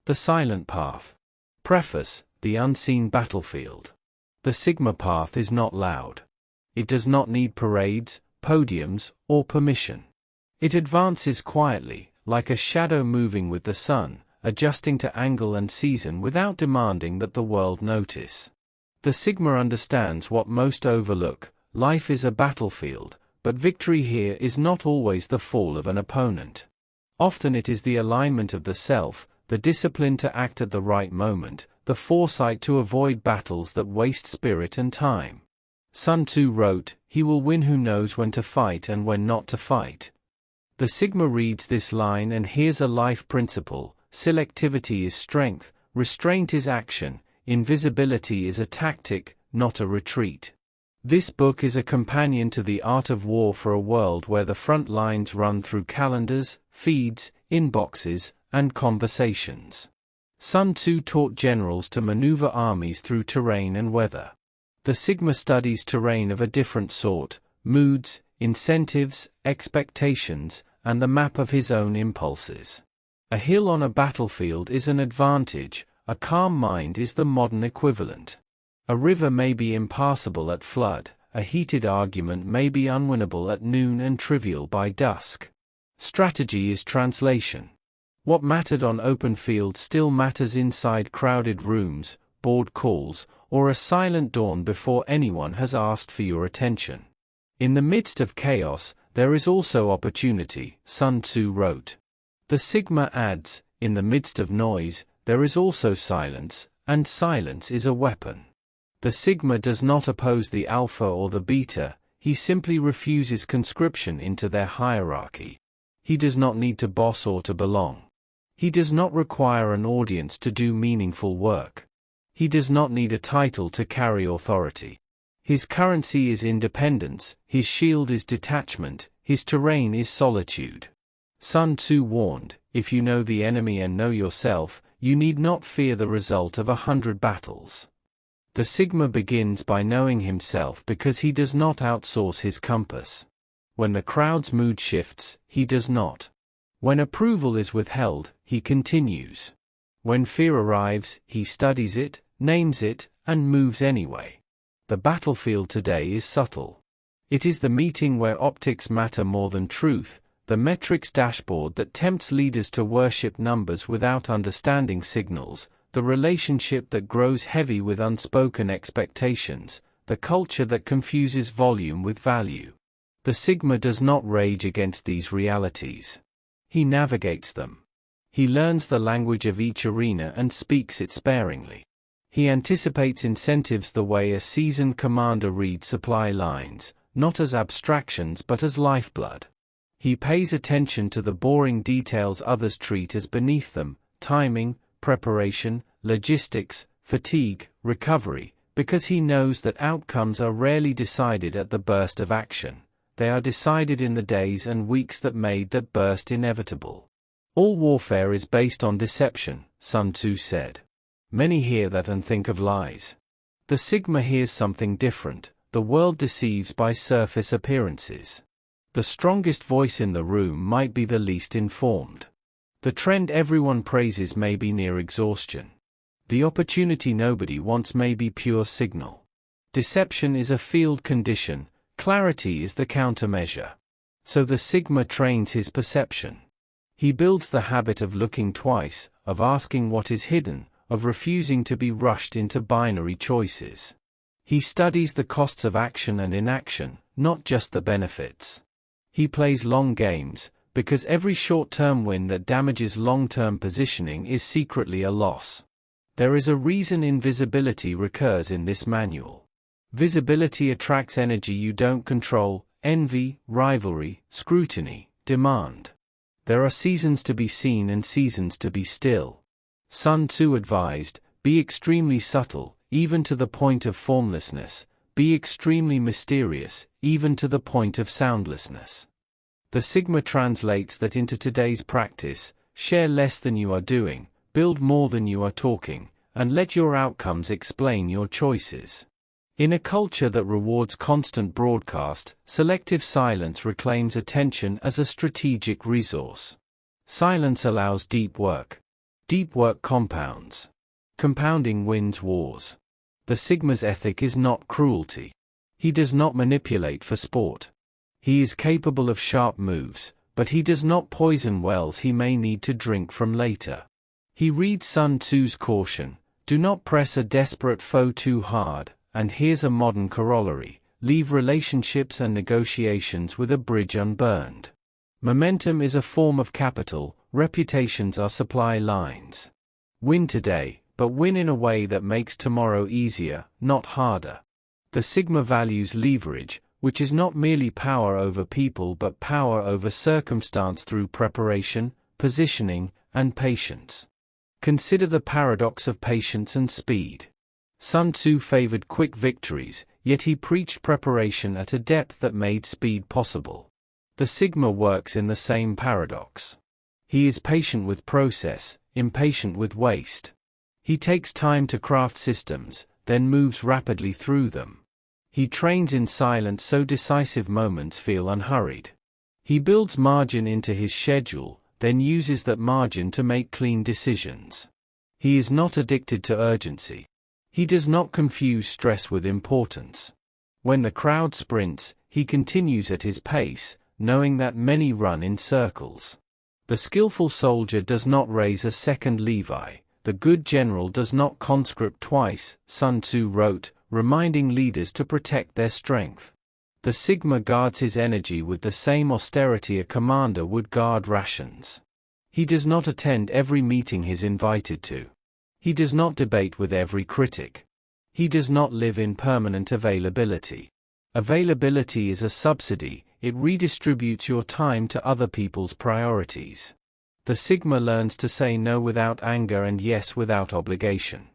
The Silent Path. Preface: The Unseen Battlefield. The Sigma Path is not loud. It does not need parades, podiums, or permission. It advances quietly, like a shadow moving with the sun, adjusting to angle and season without demanding that the world notice. The Sigma understands what most overlook: life is a battlefield, but victory here is not always the fall of an opponent. Often it is the alignment of the self, the discipline to act at the right moment, the foresight to avoid battles that waste spirit and time. Sun Tzu wrote, "He will win who knows when to fight and when not to fight." The Sigma reads this line and hears a life principle: selectivity is strength, restraint is action, invisibility is a tactic, not a retreat. This book is a companion to The Art of War for a world where the front lines run through calendars, feeds, inboxes, and conversations. Sun Tzu taught generals to maneuver armies through terrain and weather. The Sigma studies terrain of a different sort: moods, incentives, expectations, and the map of his own impulses. A hill on a battlefield is an advantage, a calm mind is the modern equivalent. A river may be impassable at flood, a heated argument may be unwinnable at noon and trivial by dusk. Strategy is translation. What mattered on open fields still matters inside crowded rooms, board calls, or a silent dawn before anyone has asked for your attention. In the midst of chaos, there is also opportunity, Sun Tzu wrote. The Sigma adds, in the midst of noise, there is also silence, and silence is a weapon. The Sigma does not oppose the Alpha or the Beta, he simply refuses conscription into their hierarchy. He does not need to boss or to belong. He does not require an audience to do meaningful work. He does not need a title to carry authority. His currency is independence, his shield is detachment, his terrain is solitude. Sun Tzu warned, if you know the enemy and know yourself, you need not fear the result of 100 battles. The Sigma begins by knowing himself because he does not outsource his compass. When the crowd's mood shifts, he does not. When approval is withheld, he continues. When fear arrives, he studies it, names it, and moves anyway. The battlefield today is subtle. It is the meeting where optics matter more than truth, the metrics dashboard that tempts leaders to worship numbers without understanding signals, the relationship that grows heavy with unspoken expectations, the culture that confuses volume with value. The Sigma does not rage against these realities. He navigates them. He learns the language of each arena and speaks it sparingly. He anticipates incentives the way a seasoned commander reads supply lines, not as abstractions but as lifeblood. He pays attention to the boring details others treat as beneath them: timing, preparation, logistics, fatigue, recovery, because he knows that outcomes are rarely decided at the burst of action. They are decided in the days and weeks that made that burst inevitable. All warfare is based on deception, Sun Tzu said. Many hear that and think of lies. The Sigma hears something different: the world deceives by surface appearances. The strongest voice in the room might be the least informed. The trend everyone praises may be near exhaustion. The opportunity nobody wants may be pure signal. Deception is a field condition, clarity is the countermeasure. So the Sigma trains his perception. He builds the habit of looking twice, of asking what is hidden, of refusing to be rushed into binary choices. He studies the costs of action and inaction, not just the benefits. He plays long games, because every short-term win that damages long-term positioning is secretly a loss. There is a reason invisibility recurs in this manual. Visibility attracts energy you don't control: envy, rivalry, scrutiny, demand. There are seasons to be seen and seasons to be still. Sun Tzu advised, be extremely subtle, even to the point of formlessness, be extremely mysterious, even to the point of soundlessness. The Sigma translates that into today's practice: share less than you are doing, build more than you are talking, and let your outcomes explain your choices. In a culture that rewards constant broadcast, selective silence reclaims attention as a strategic resource. Silence allows deep work. Deep work compounds. Compounding wins wars. The Sigma's ethic is not cruelty. He does not manipulate for sport. He is capable of sharp moves, but he does not poison wells he may need to drink from later. He reads Sun Tzu's caution, do not press a desperate foe too hard, and here's a modern corollary, leave relationships and negotiations with a bridge unburned. Momentum is a form of capital, reputations are supply lines. Win today, but win in a way that makes tomorrow easier, not harder. The Sigma values leverage, which is not merely power over people but power over circumstance through preparation, positioning, and patience. Consider the paradox of patience and speed. Sun Tzu favored quick victories, yet he preached preparation at a depth that made speed possible. The Sigma works in the same paradox. He is patient with process, impatient with waste. He takes time to craft systems, then moves rapidly through them. He trains in silence so decisive moments feel unhurried. He builds margin into his schedule, then uses that margin to make clean decisions. He is not addicted to urgency. He does not confuse stress with importance. When the crowd sprints, he continues at his pace, knowing that many run in circles. The skillful soldier does not raise a second Levi. The good general does not conscript twice, Sun Tzu wrote, reminding leaders to protect their strength. The Sigma guards his energy with the same austerity a commander would guard rations. He does not attend every meeting he's invited to. He does not debate with every critic. He does not live in permanent availability. Availability is a subsidy, it redistributes your time to other people's priorities. The Sigma learns to say no without anger and yes without obligation.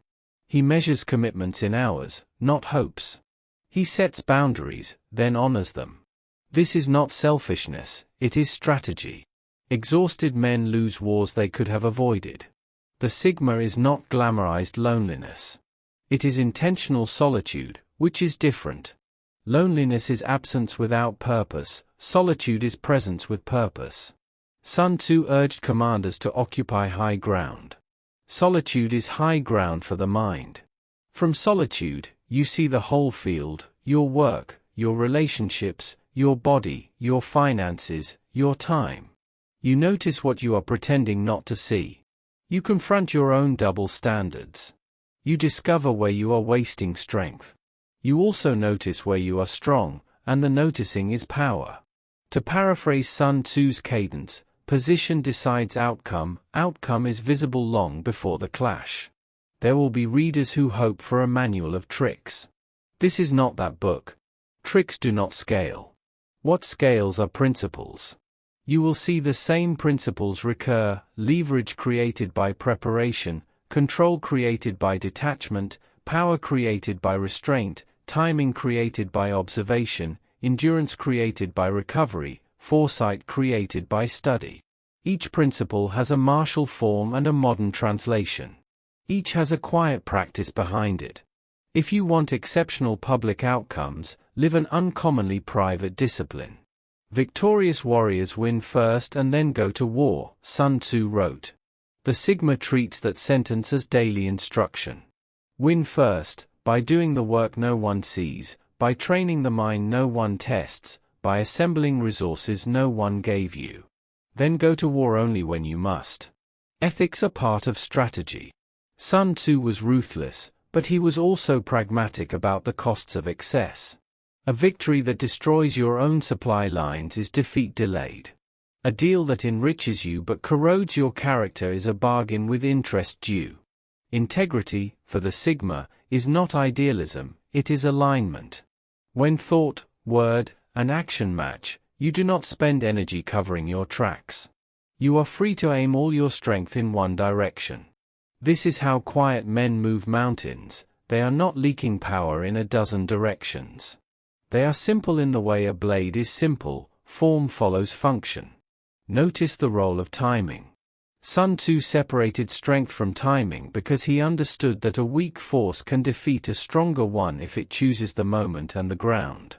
He measures commitments in hours, not hopes. He sets boundaries, then honors them. This is not selfishness, it is strategy. Exhausted men lose wars they could have avoided. The Sigma is not glamorized loneliness. It is intentional solitude, which is different. Loneliness is absence without purpose, solitude is presence with purpose. Sun Tzu urged commanders to occupy high ground. Solitude is high ground for the mind. From solitude, you see the whole field, your work, your relationships, your body, your finances, your time. You notice what you are pretending not to see. You confront your own double standards. You discover where you are wasting strength. You also notice where you are strong, and the noticing is power. To paraphrase Sun Tzu's cadence, position decides outcome, outcome is visible long before the clash. There will be readers who hope for a manual of tricks. This is not that book. Tricks do not scale. What scales are principles. You will see the same principles recur, leverage created by preparation, control created by detachment, power created by restraint, timing created by observation, endurance created by recovery, foresight created by study. Each principle has a martial form and a modern translation. Each has a quiet practice behind it. If you want exceptional public outcomes, live an uncommonly private discipline. Victorious warriors win first and then go to war, Sun Tzu wrote. The Sigma treats that sentence as daily instruction. Win first, by doing the work no one sees, by training the mind no one tests, by assembling resources no one gave you. Then go to war only when you must. Ethics are part of strategy. Sun Tzu was ruthless, but he was also pragmatic about the costs of excess. A victory that destroys your own supply lines is defeat delayed. A deal that enriches you but corrodes your character is a bargain with interest due. Integrity, for the Sigma, is not idealism, it is alignment. When thought, word, and action match, you do not spend energy covering your tracks. You are free to aim all your strength in one direction. This is how quiet men move mountains, they are not leaking power in a dozen directions. They are simple in the way a blade is simple, form follows function. Notice the role of timing. Sun Tzu separated strength from timing because he understood that a weak force can defeat a stronger one if it chooses the moment and the ground.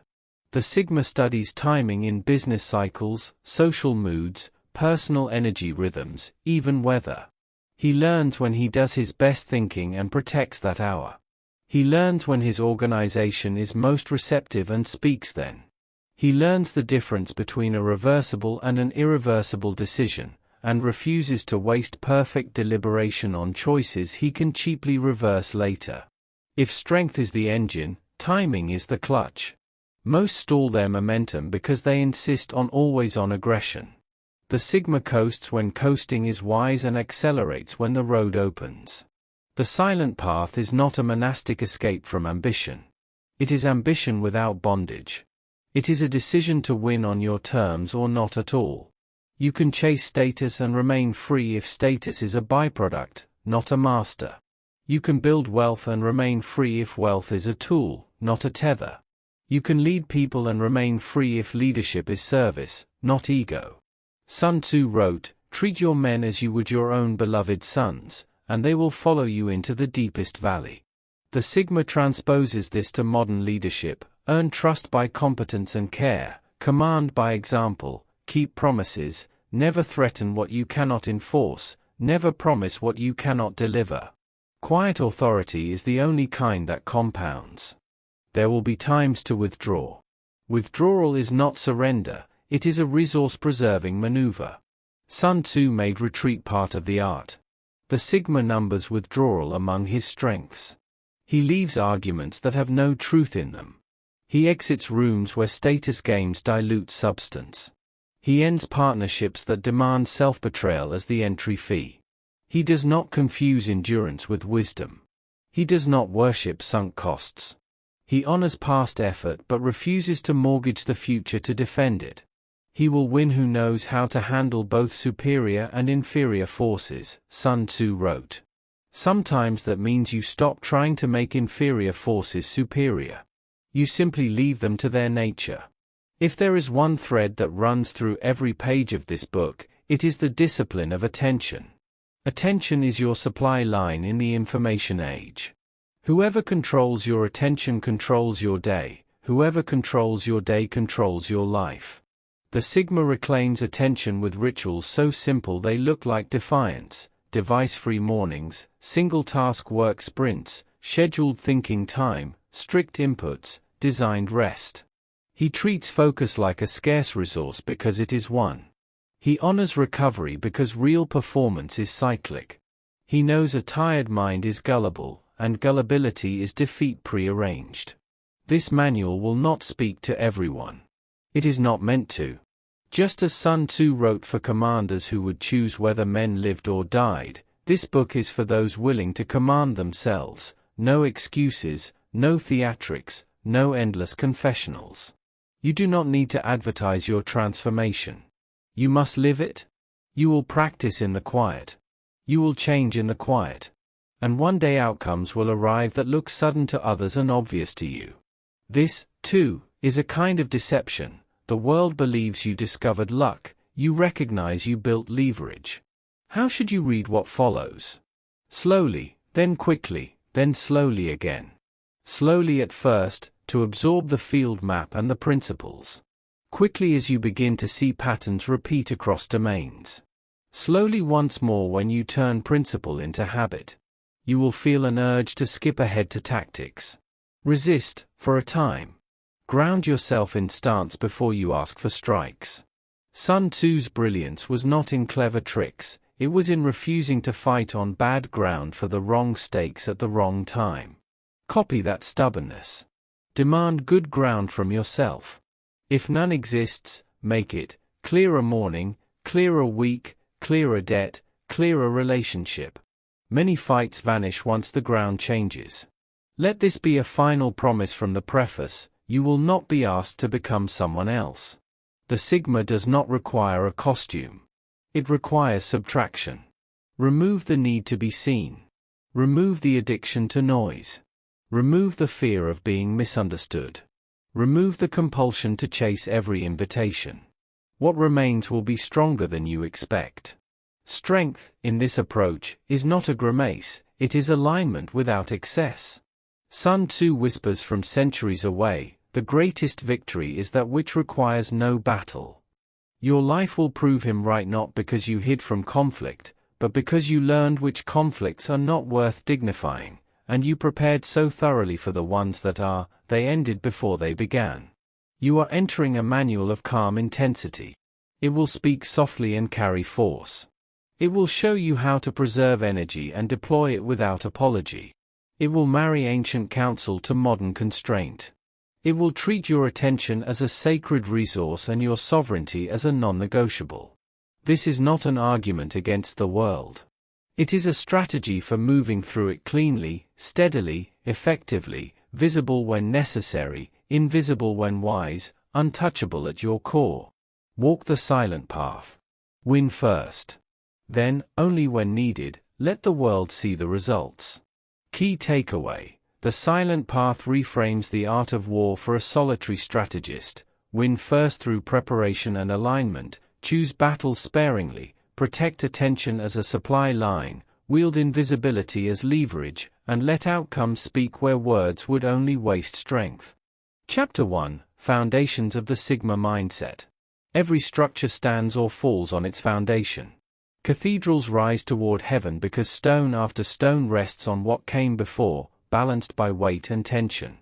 The Sigma studies timing in business cycles, social moods, personal energy rhythms, even weather. He learns when he does his best thinking and protects that hour. He learns when his organization is most receptive and speaks then. He learns the difference between a reversible and an irreversible decision, and refuses to waste perfect deliberation on choices he can cheaply reverse later. If strength is the engine, timing is the clutch. Most stall their momentum because they insist on always-on aggression. The Sigma coasts when coasting is wise and accelerates when the road opens. The silent path is not a monastic escape from ambition. It is ambition without bondage. It is a decision to win on your terms or not at all. You can chase status and remain free if status is a byproduct, not a master. You can build wealth and remain free if wealth is a tool, not a tether. You can lead people and remain free if leadership is service, not ego. Sun Tzu wrote, "Treat your men as you would your own beloved sons, and they will follow you into the deepest valley." The Sigma transposes this to modern leadership: earn trust by competence and care, command by example, keep promises, never threaten what you cannot enforce, never promise what you cannot deliver. Quiet authority is the only kind that compounds. There will be times to withdraw. Withdrawal is not surrender, it is a resource-preserving maneuver. Sun Tzu made retreat part of the art. The Sigma numbers withdrawal among his strengths. He leaves arguments that have no truth in them. He exits rooms where status games dilute substance. He ends partnerships that demand self-betrayal as the entry fee. He does not confuse endurance with wisdom. He does not worship sunk costs. He honors past effort but refuses to mortgage the future to defend it. He will win who knows how to handle both superior and inferior forces, Sun Tzu wrote. Sometimes that means you stop trying to make inferior forces superior. You simply leave them to their nature. If there is one thread that runs through every page of this book, it is the discipline of attention. Attention is your supply line in the information age. Whoever controls your attention controls your day, whoever controls your day controls your life. The Sigma reclaims attention with rituals so simple they look like defiance: device-free mornings, single-task work sprints, scheduled thinking time, strict inputs, designed rest. He treats focus like a scarce resource because it is one. He honors recovery because real performance is cyclic. He knows a tired mind is gullible, and gullibility is defeat prearranged. This manual will not speak to everyone. It is not meant to. Just as Sun Tzu wrote for commanders who would choose whether men lived or died, this book is for those willing to command themselves. No excuses, no theatrics, no endless confessionals. You do not need to advertise your transformation. You must live it. You will practice in the quiet. You will change in the quiet. And one day outcomes will arrive that look sudden to others and obvious to you. This, too, is a kind of deception. The world believes you discovered luck, you recognize you built leverage. How should you read what follows? Slowly, then quickly, then slowly again. Slowly at first, to absorb the field map and the principles. Quickly as you begin to see patterns repeat across domains. Slowly once more when you turn principle into habit. You will feel an urge to skip ahead to tactics. Resist, for a time. Ground yourself in stance before you ask for strikes. Sun Tzu's brilliance was not in clever tricks, it was in refusing to fight on bad ground for the wrong stakes at the wrong time. Copy that stubbornness. Demand good ground from yourself. If none exists, make it. Clear a morning, clear a week, clear a debt, clear a relationship. Many fights vanish once the ground changes. Let this be a final promise from the preface: you will not be asked to become someone else. The Sigma does not require a costume. It requires subtraction. Remove the need to be seen. Remove the addiction to noise. Remove the fear of being misunderstood. Remove the compulsion to chase every invitation. What remains will be stronger than you expect. Strength, in this approach, is not a grimace, it is alignment without excess. Sun Tzu whispers from centuries away, the greatest victory is that which requires no battle. Your life will prove him right not because you hid from conflict, but but because you learned which conflicts are not worth dignifying, and you prepared so thoroughly for the ones that are, they ended before they began. You are entering a manual of calm intensity. It will speak softly and carry force. It will show you how to preserve energy and deploy it without apology. It will marry ancient counsel to modern constraint. It will treat your attention as a sacred resource and your sovereignty as a non-negotiable. This is not an argument against the world. It is a strategy for moving through it cleanly, steadily, effectively, visible when necessary, invisible when wise, untouchable at your core. Walk the silent path. Win first. Then, only when needed, let the world see the results. Key takeaway: the silent path reframes the art of war for a solitary strategist. Win first through preparation and alignment, choose battles sparingly, protect attention as a supply line, wield invisibility as leverage, and let outcomes speak where words would only waste strength. Chapter 1: Foundations of the Sigma Mindset. Every structure stands or falls on its foundation. Cathedrals rise toward heaven because stone after stone rests on what came before, balanced by weight and tension.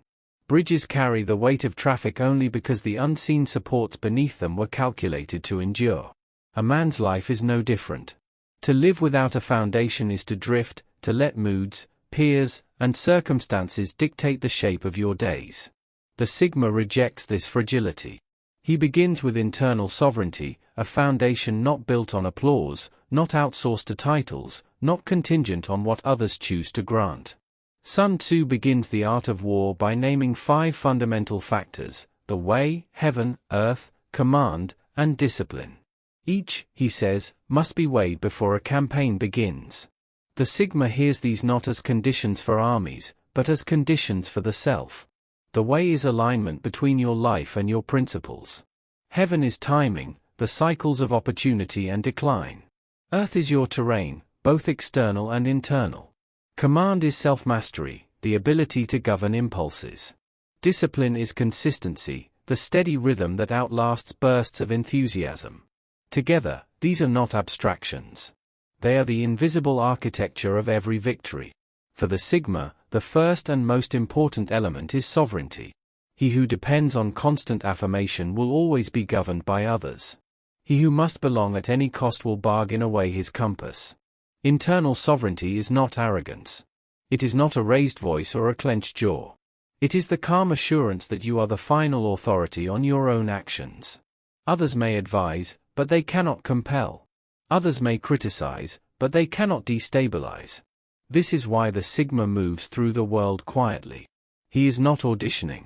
Bridges carry the weight of traffic only because the unseen supports beneath them were calculated to endure. A man's life is no different. To live without a foundation is to drift, to let moods, peers, and circumstances dictate the shape of your days. The Sigma rejects this fragility. He begins with internal sovereignty, a foundation not built on applause, not outsourced to titles, not contingent on what others choose to grant. Sun Tzu begins the art of war by naming 5 fundamental factors: the way, heaven, earth, command, and discipline. Each, he says, must be weighed before a campaign begins. The Sigma hears these not as conditions for armies, but as conditions for the self. The way is alignment between your life and your principles. Heaven is timing, the cycles of opportunity and decline. Earth is your terrain, both external and internal. Command is self-mastery, the ability to govern impulses. Discipline is consistency, the steady rhythm that outlasts bursts of enthusiasm. Together, these are not abstractions. They are the invisible architecture of every victory. For the Sigma, the first and most important element is sovereignty. He who depends on constant affirmation will always be governed by others. He who must belong at any cost will bargain away his compass. Internal sovereignty is not arrogance. It is not a raised voice or a clenched jaw. It is the calm assurance that you are the final authority on your own actions. Others may advise, but they cannot compel. Others may criticize, but they cannot destabilize. This is why the Sigma moves through the world quietly. He is not auditioning.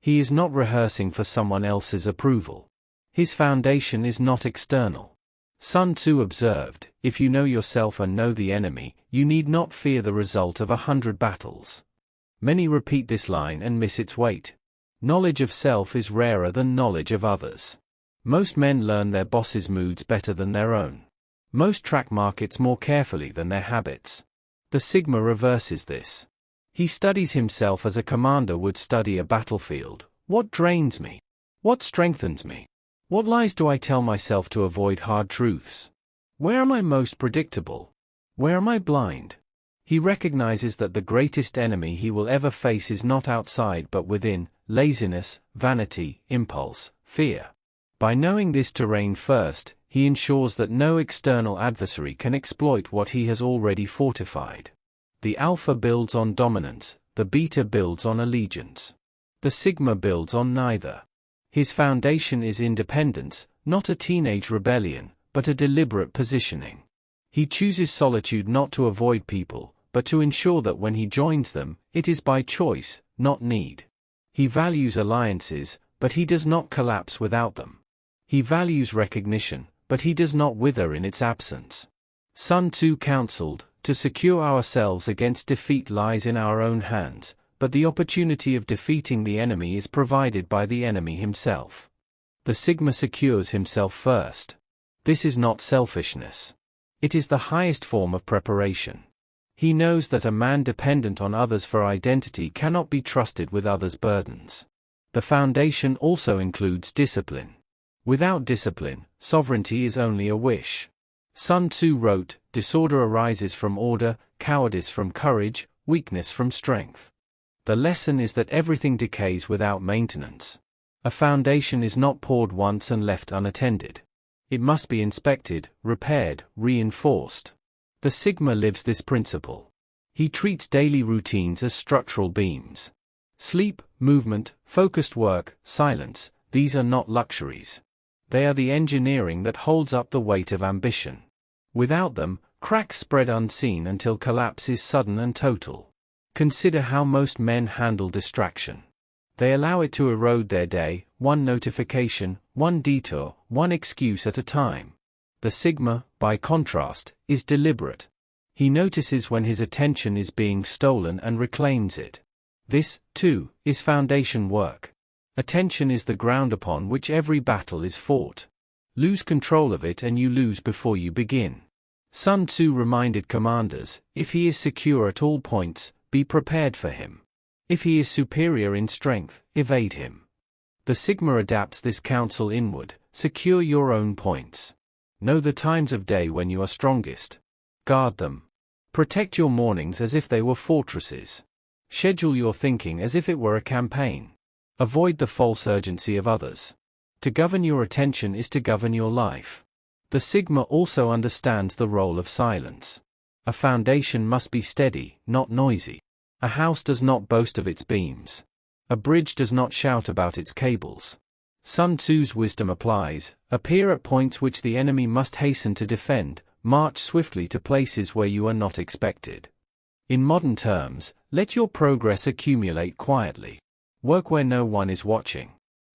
He is not rehearsing for someone else's approval. His foundation is not external. Sun Tzu observed, "If you know yourself and know the enemy, you need not fear the result of 100 battles." Many repeat this line and miss its weight. Knowledge of self is rarer than knowledge of others. Most men learn their boss's moods better than their own. Most track markets more carefully than their habits. The Sigma reverses this. He studies himself as a commander would study a battlefield. What drains me? What strengthens me? What lies do I tell myself to avoid hard truths? Where am I most predictable? Where am I blind? He recognizes that the greatest enemy he will ever face is not outside but within: laziness, vanity, impulse, fear. By knowing this terrain first, he ensures that no external adversary can exploit what he has already fortified. The Alpha builds on dominance, the Beta builds on allegiance. The Sigma builds on neither. His foundation is independence, not a teenage rebellion, but a deliberate positioning. He chooses solitude not to avoid people, but to ensure that when he joins them, it is by choice, not need. He values alliances, but he does not collapse without them. He values recognition, but he does not wither in its absence. Sun Tzu counseled, "To secure ourselves against defeat lies in our own hands, but the opportunity of defeating the enemy is provided by the enemy himself." The Sigma secures himself first. This is not selfishness. It is the highest form of preparation. He knows that a man dependent on others for identity cannot be trusted with others' burdens. The foundation also includes discipline. Without discipline, sovereignty is only a wish. Sun Tzu wrote, "Disorder arises from order, cowardice from courage, weakness from strength." The lesson is that everything decays without maintenance. A foundation is not poured once and left unattended. It must be inspected, repaired, reinforced. The Sigma lives this principle. He treats daily routines as structural beams. Sleep, movement, focused work, silence, these are not luxuries. They are the engineering that holds up the weight of ambition. Without them, cracks spread unseen until collapse is sudden and total. Consider how most men handle distraction. They allow it to erode their day, one notification, one detour, one excuse at a time. The Sigma, by contrast, is deliberate. He notices when his attention is being stolen and reclaims it. This, too, is foundation work. Attention is the ground upon which every battle is fought. Lose control of it and you lose before you begin. Sun Tzu reminded commanders, if he is secure at all points, be prepared for him. If he is superior in strength, evade him. The Sigma adapts this counsel inward, secure your own points. Know the times of day when you are strongest. Guard them. Protect your mornings as if they were fortresses. Schedule your thinking as if it were a campaign. Avoid the false urgency of others. To govern your attention is to govern your life. The Sigma also understands the role of silence. A foundation must be steady, not noisy. A house does not boast of its beams. A bridge does not shout about its cables. Sun Tzu's wisdom applies: appear at points which the enemy must hasten to defend, march swiftly to places where you are not expected. In modern terms, let your progress accumulate quietly. Work where no one is watching.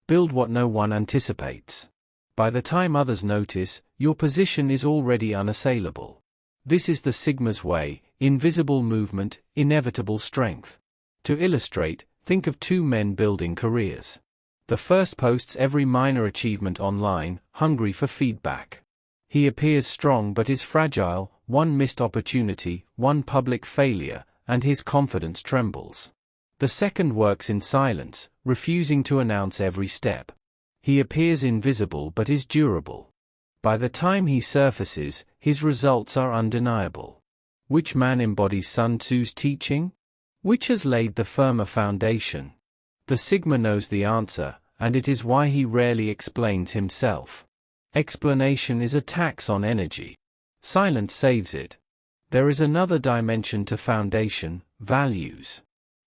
Build what no one anticipates. By the time others notice, your position is already unassailable. This is the Sigma's way: invisible movement, inevitable strength. To illustrate, think of two men building careers. The first posts every minor achievement online, hungry for feedback. He appears strong but is fragile, one missed opportunity, one public failure, and his confidence trembles. The second works in silence, refusing to announce every step. He appears invisible but is durable. By the time he surfaces, his results are undeniable. Which man embodies Sun Tzu's teaching? Which has laid the firmer foundation? The Sigma knows the answer, and it is why he rarely explains himself. Explanation is a tax on energy. Silence saves it. There is another dimension to foundation: values.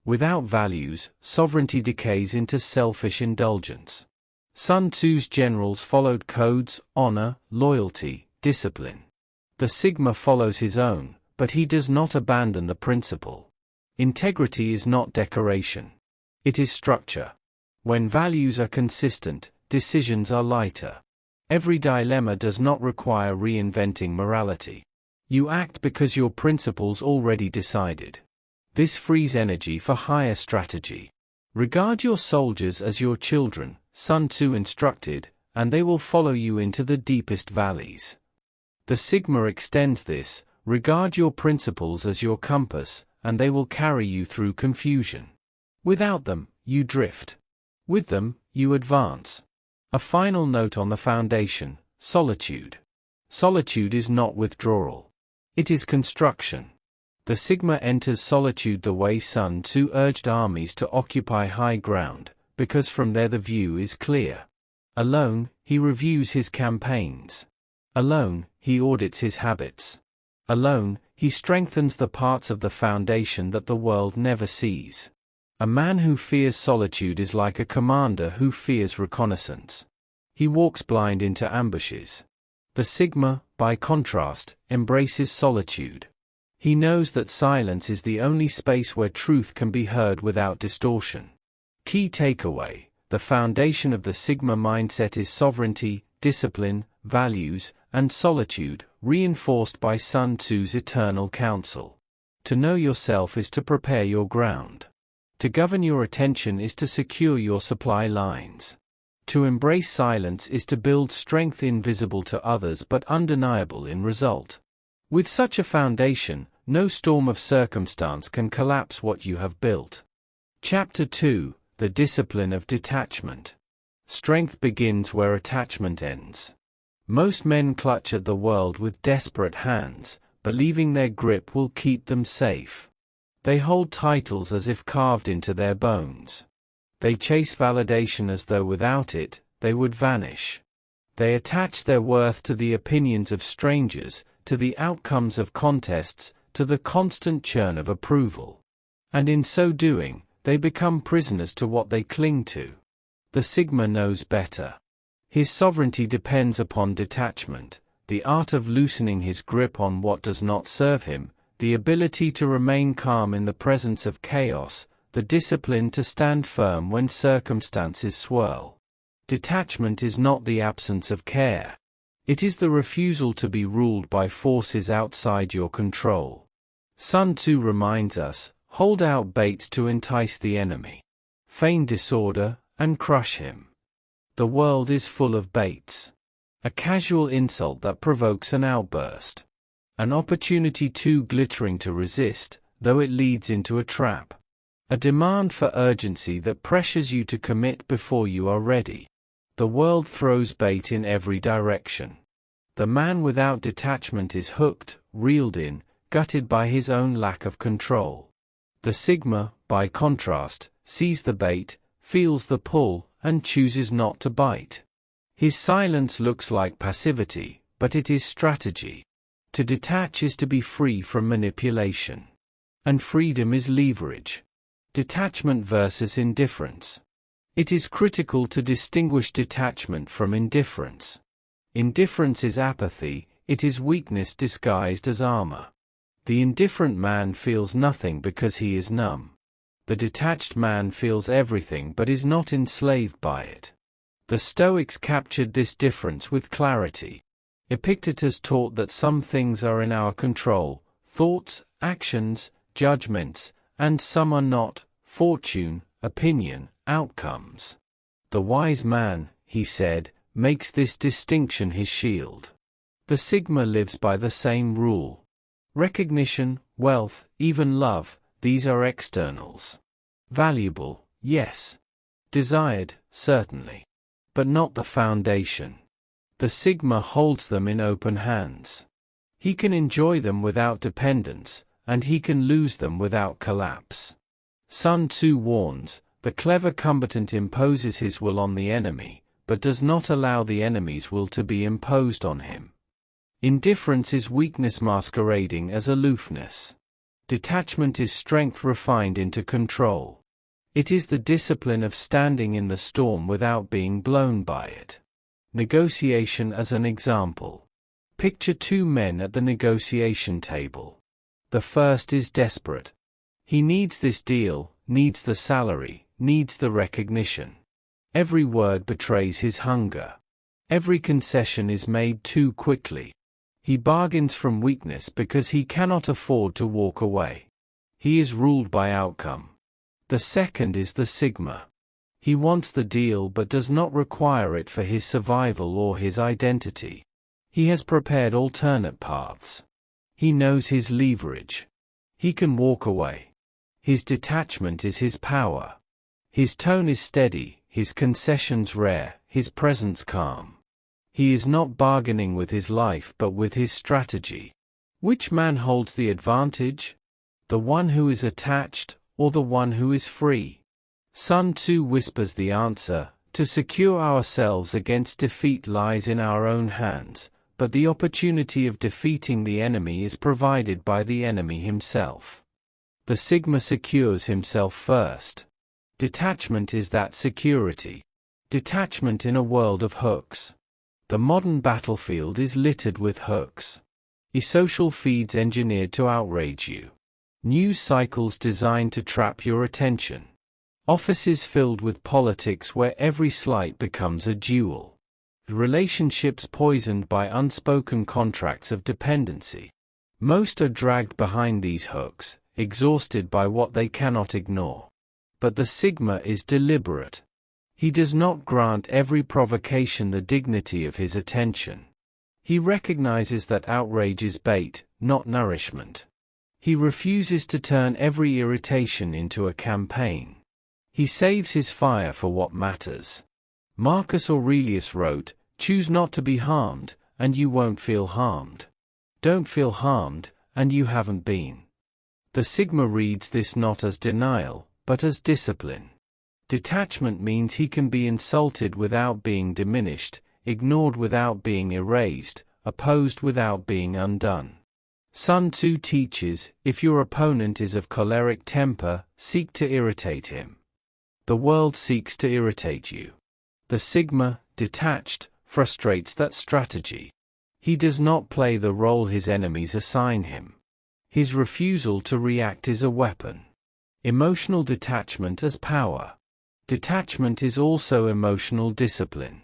Without values, sovereignty decays into selfish indulgence. Sun Tzu's generals followed codes: honor, loyalty, discipline. The Sigma follows his own, but he does not abandon the principle. Integrity is not decoration. It is structure. When values are consistent, decisions are lighter. Every dilemma does not require reinventing morality. You act because your principles already decided. This frees energy for higher strategy. Regard your soldiers as your children, Sun Tzu instructed, and they will follow you into the deepest valleys. The Sigma extends this: regard your principles as your compass, and they will carry you through confusion. Without them, you drift. With them, you advance. A final note on the foundation: solitude. Solitude is not withdrawal. It is construction. The Sigma enters solitude the way Sun Tzu urged armies to occupy high ground, because from there the view is clear. Alone, he reviews his campaigns. Alone, he audits his habits. Alone, he strengthens the parts of the foundation that the world never sees. A man who fears solitude is like a commander who fears reconnaissance. He walks blind into ambushes. The Sigma, by contrast, embraces solitude. He knows that silence is the only space where truth can be heard without distortion. Key takeaway: the foundation of the Sigma mindset is sovereignty, discipline, values, and solitude, reinforced by Sun Tzu's eternal counsel. To know yourself is to prepare your ground. To govern your attention is to secure your supply lines. To embrace silence is to build strength invisible to others but undeniable in result. With such a foundation, no storm of circumstance can collapse what you have built. Chapter 2: The Discipline of Detachment. Strength begins where attachment ends. Most men clutch at the world with desperate hands, believing their grip will keep them safe. They hold titles as if carved into their bones. They chase validation as though without it, they would vanish. They attach their worth to the opinions of strangers, to the outcomes of contests, to the constant churn of approval. And in so doing, they become prisoners to what they cling to. The Sigma knows better. His sovereignty depends upon detachment, the art of loosening his grip on what does not serve him, the ability to remain calm in the presence of chaos, the discipline to stand firm when circumstances swirl. Detachment is not the absence of care. It is the refusal to be ruled by forces outside your control. Sun Tzu reminds us, hold out baits to entice the enemy. Feign disorder, and crush him. The world is full of baits. A casual insult that provokes an outburst. An opportunity too glittering to resist, though it leads into a trap. A demand for urgency that pressures you to commit before you are ready. The world throws bait in every direction. The man without detachment is hooked, reeled in, gutted by his own lack of control. The Sigma, by contrast, sees the bait, feels the pull, and chooses not to bite. His silence looks like passivity, but it is strategy. To detach is to be free from manipulation. And freedom is leverage. Detachment versus indifference. It is critical to distinguish detachment from indifference. Indifference is apathy, it is weakness disguised as armor. The indifferent man feels nothing because he is numb. The detached man feels everything but is not enslaved by it. The Stoics captured this difference with clarity. Epictetus taught that some things are in our control, thoughts, actions, judgments, and some are not, fortune, opinion, outcomes. The wise man, he said, makes this distinction his shield. The Sigma lives by the same rule. Recognition, wealth, even love, these are externals. Valuable, yes. Desired, certainly. But not the foundation. The Sigma holds them in open hands. He can enjoy them without dependence, and he can lose them without collapse. Sun Tzu warns, the clever combatant imposes his will on the enemy, but does not allow the enemy's will to be imposed on him. Indifference is weakness masquerading as aloofness. Detachment is strength refined into control. It is the discipline of standing in the storm without being blown by it. Negotiation as an example. Picture two men at the negotiation table. The first is desperate. He needs this deal, needs the salary, needs the recognition. Every word betrays his hunger. Every concession is made too quickly. He bargains from weakness because he cannot afford to walk away. He is ruled by outcome. The second is the Sigma. He wants the deal but does not require it for his survival or his identity. He has prepared alternate paths. He knows his leverage. He can walk away. His detachment is his power. His tone is steady, his concessions rare, his presence calm. He is not bargaining with his life but with his strategy. Which man holds the advantage? The one who is attached, or the one who is free? Sun Tzu whispers the answer: to secure ourselves against defeat lies in our own hands, but the opportunity of defeating the enemy is provided by the enemy himself. The Sigma secures himself first. Detachment is that security. Detachment in a world of hooks. The modern battlefield is littered with hooks. E-social feeds engineered to outrage you. News cycles designed to trap your attention. Offices filled with politics where every slight becomes a duel. Relationships poisoned by unspoken contracts of dependency. Most are dragged behind these hooks, exhausted by what they cannot ignore. But the Sigma is deliberate. He does not grant every provocation the dignity of his attention. He recognizes that outrage is bait, not nourishment. He refuses to turn every irritation into a campaign. He saves his fire for what matters. Marcus Aurelius wrote, Choose not to be harmed, and you won't feel harmed. Don't feel harmed, and you haven't been. The Sigma reads this not as denial, but as discipline. Detachment means he can be insulted without being diminished, ignored without being erased, opposed without being undone. Sun Tzu teaches, if your opponent is of choleric temper, seek to irritate him. The world seeks to irritate you. The Sigma, detached, frustrates that strategy. He does not play the role his enemies assign him. His refusal to react is a weapon. Emotional detachment as power. Detachment is also emotional discipline.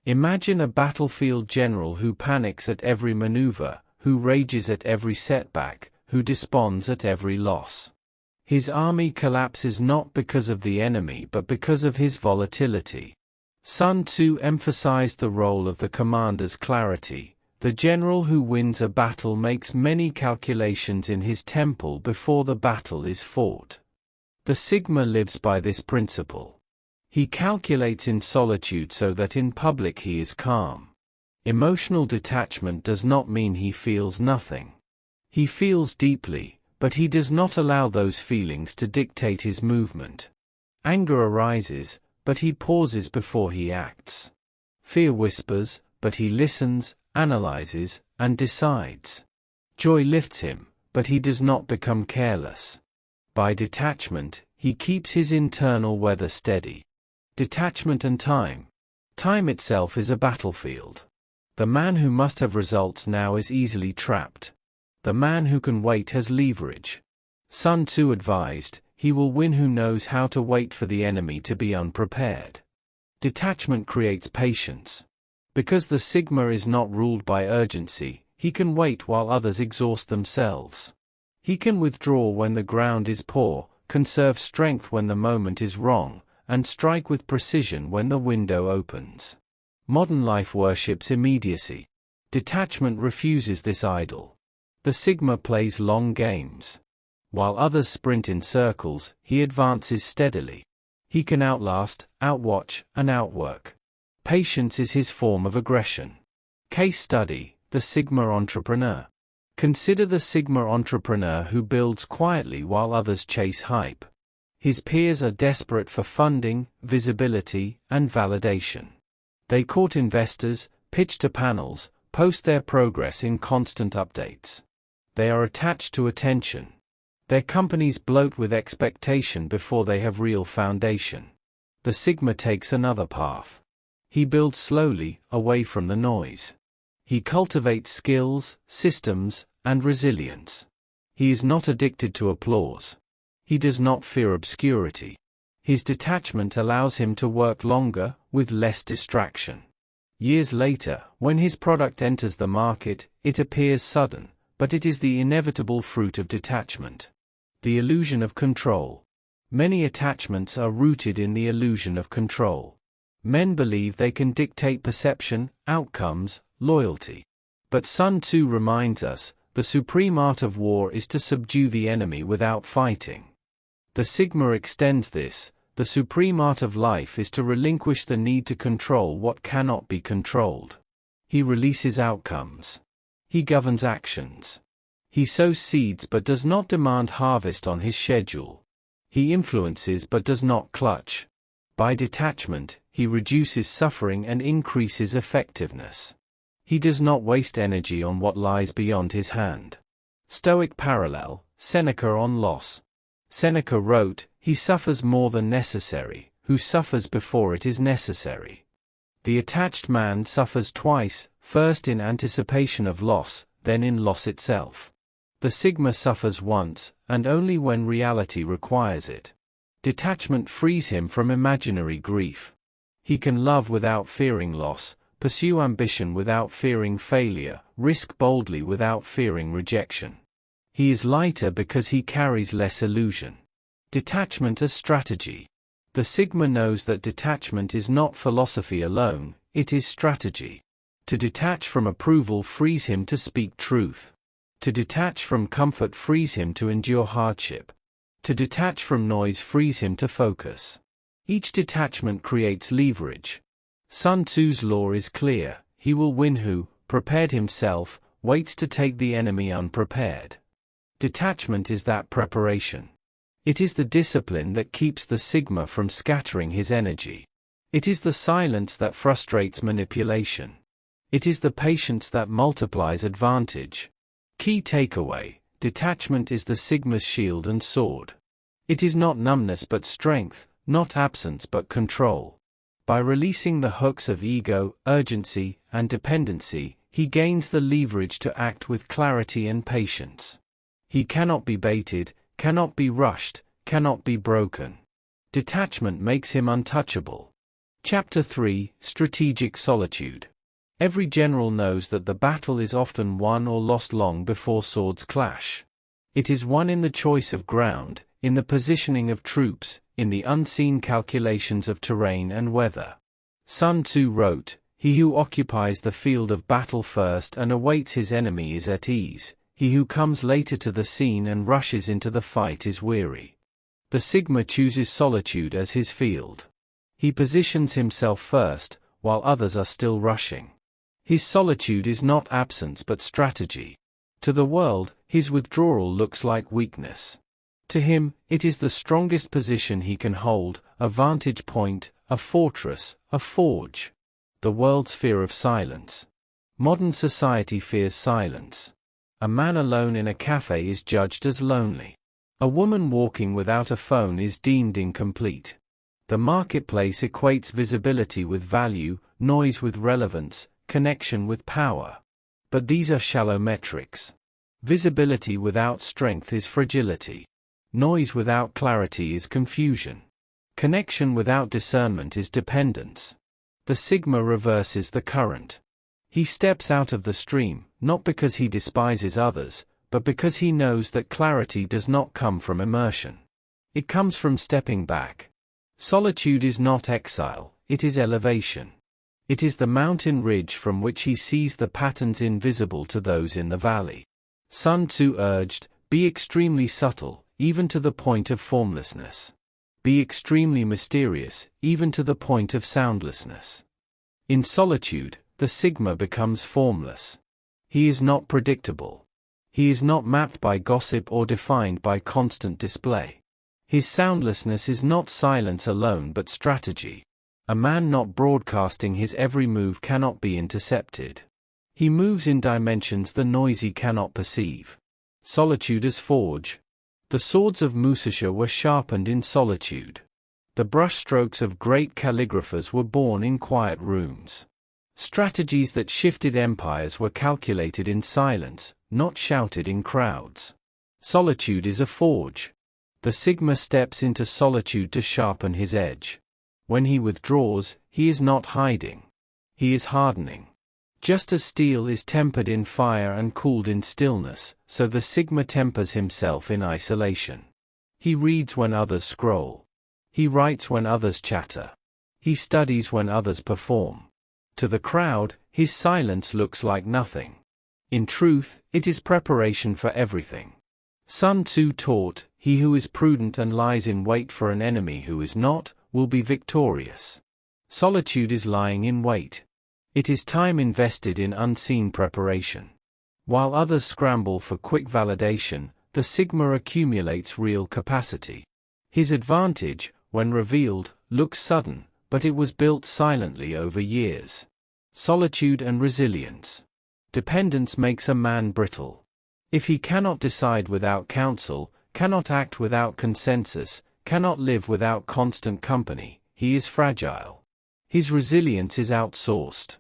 Imagine a battlefield general who panics at every maneuver, who rages at every setback, who desponds at every loss. His army collapses not because of the enemy but because of his volatility. Sun Tzu emphasized the role of the commander's clarity. The general who wins a battle makes many calculations in his temple before the battle is fought. The Sigma lives by this principle. He calculates in solitude so that in public he is calm. Emotional detachment does not mean he feels nothing. He feels deeply, but he does not allow those feelings to dictate his movement. Anger arises, but he pauses before he acts. Fear whispers, but he listens, analyzes, and decides. Joy lifts him, but he does not become careless. By detachment, he keeps his internal weather steady. Detachment and time. Time itself is a battlefield. The man who must have results now is easily trapped. The man who can wait has leverage. Sun Tzu advised, he will win who knows how to wait for the enemy to be unprepared. Detachment creates patience. Because the Sigma is not ruled by urgency, he can wait while others exhaust themselves. He can withdraw when the ground is poor, conserve strength when the moment is wrong, and strike with precision when the window opens. Modern life worships immediacy. Detachment refuses this idol. The Sigma plays long games. While others sprint in circles, he advances steadily. He can outlast, outwatch, and outwork. Patience is his form of aggression. Case study, the Sigma entrepreneur. Consider the Sigma entrepreneur who builds quietly while others chase hype. His peers are desperate for funding, visibility, and validation. They court investors, pitch to panels, post their progress in constant updates. They are attached to attention. Their companies bloat with expectation before they have real foundation. The Sigma takes another path. He builds slowly, away from the noise. He cultivates skills, systems, and resilience. He is not addicted to applause. He does not fear obscurity. His detachment allows him to work longer, with less distraction. Years later, when his product enters the market, it appears sudden, but it is the inevitable fruit of detachment. The illusion of control. Many attachments are rooted in the illusion of control. Men believe they can dictate perception, outcomes, loyalty. But Sun Tzu reminds us, the supreme art of war is to subdue the enemy without fighting. The Sigma extends this, the supreme art of life is to relinquish the need to control what cannot be controlled. He releases outcomes. He governs actions. He sows seeds but does not demand harvest on his schedule. He influences but does not clutch. By detachment, he reduces suffering and increases effectiveness. He does not waste energy on what lies beyond his hand. Stoic parallel, Seneca on loss. Seneca wrote, "He suffers more than necessary, who suffers before it is necessary." The attached man suffers twice, first in anticipation of loss, then in loss itself. The Sigma suffers once, and only when reality requires it. Detachment frees him from imaginary grief. He can love without fearing loss, pursue ambition without fearing failure, risk boldly without fearing rejection. He is lighter because he carries less illusion. Detachment as strategy. The Sigma knows that detachment is not philosophy alone, it is strategy. To detach from approval frees him to speak truth. To detach from comfort frees him to endure hardship. To detach from noise frees him to focus. Each detachment creates leverage. Sun Tzu's law is clear: he will win who, prepared himself, waits to take the enemy unprepared. Detachment is that preparation. It is the discipline that keeps the Sigma from scattering his energy. It is the silence that frustrates manipulation. It is the patience that multiplies advantage. Key takeaway: detachment is the Sigma's shield and sword. It is not numbness but strength, not absence but control. By releasing the hooks of ego, urgency, and dependency, he gains the leverage to act with clarity and patience. He cannot be baited, cannot be rushed, cannot be broken. Detachment makes him untouchable. Chapter 3: Strategic Solitude. Every general knows that the battle is often won or lost long before swords clash. It is won in the choice of ground, in the positioning of troops, in the unseen calculations of terrain and weather. Sun Tzu wrote, "He who occupies the field of battle first and awaits his enemy is at ease. He who comes later to the scene and rushes into the fight is weary." The Sigma chooses solitude as his field. He positions himself first, while others are still rushing. His solitude is not absence but strategy. To the world, his withdrawal looks like weakness. To him, it is the strongest position he can hold, a vantage point, a fortress, a forge. The world's fear of silence. Modern society fears silence. A man alone in a cafe is judged as lonely. A woman walking without a phone is deemed incomplete. The marketplace equates visibility with value, noise with relevance, connection with power. But these are shallow metrics. Visibility without strength is fragility. Noise without clarity is confusion. Connection without discernment is dependence. The Sigma reverses the current. He steps out of the stream, not because he despises others, but because he knows that clarity does not come from immersion. It comes from stepping back. Solitude is not exile, it is elevation. It is the mountain ridge from which he sees the patterns invisible to those in the valley. Sun Tzu urged, "Be extremely subtle, even to the point of formlessness. Be extremely mysterious, even to the point of soundlessness." In solitude, the Sigma becomes formless. He is not predictable. He is not mapped by gossip or defined by constant display. His soundlessness is not silence alone but strategy. A man not broadcasting his every move cannot be intercepted. He moves in dimensions the noisy cannot perceive. Solitude as forge. The swords of Musasha were sharpened in solitude. The brushstrokes of great calligraphers were born in quiet rooms. Strategies that shifted empires were calculated in silence, not shouted in crowds. Solitude is a forge. The Sigma steps into solitude to sharpen his edge. When he withdraws, he is not hiding. He is hardening. Just as steel is tempered in fire and cooled in stillness, so the Sigma tempers himself in isolation. He reads when others scroll. He writes when others chatter. He studies when others perform. To the crowd, his silence looks like nothing. In truth, it is preparation for everything. Sun Tzu taught, "He who is prudent and lies in wait for an enemy who is not, will be victorious." Solitude is lying in wait. It is time invested in unseen preparation. While others scramble for quick validation, the Sigma accumulates real capacity. His advantage, when revealed, looks sudden, but it was built silently over years. Solitude and resilience. Dependence makes a man brittle. If he cannot decide without counsel, cannot act without consensus, cannot live without constant company, he is fragile. His resilience is outsourced.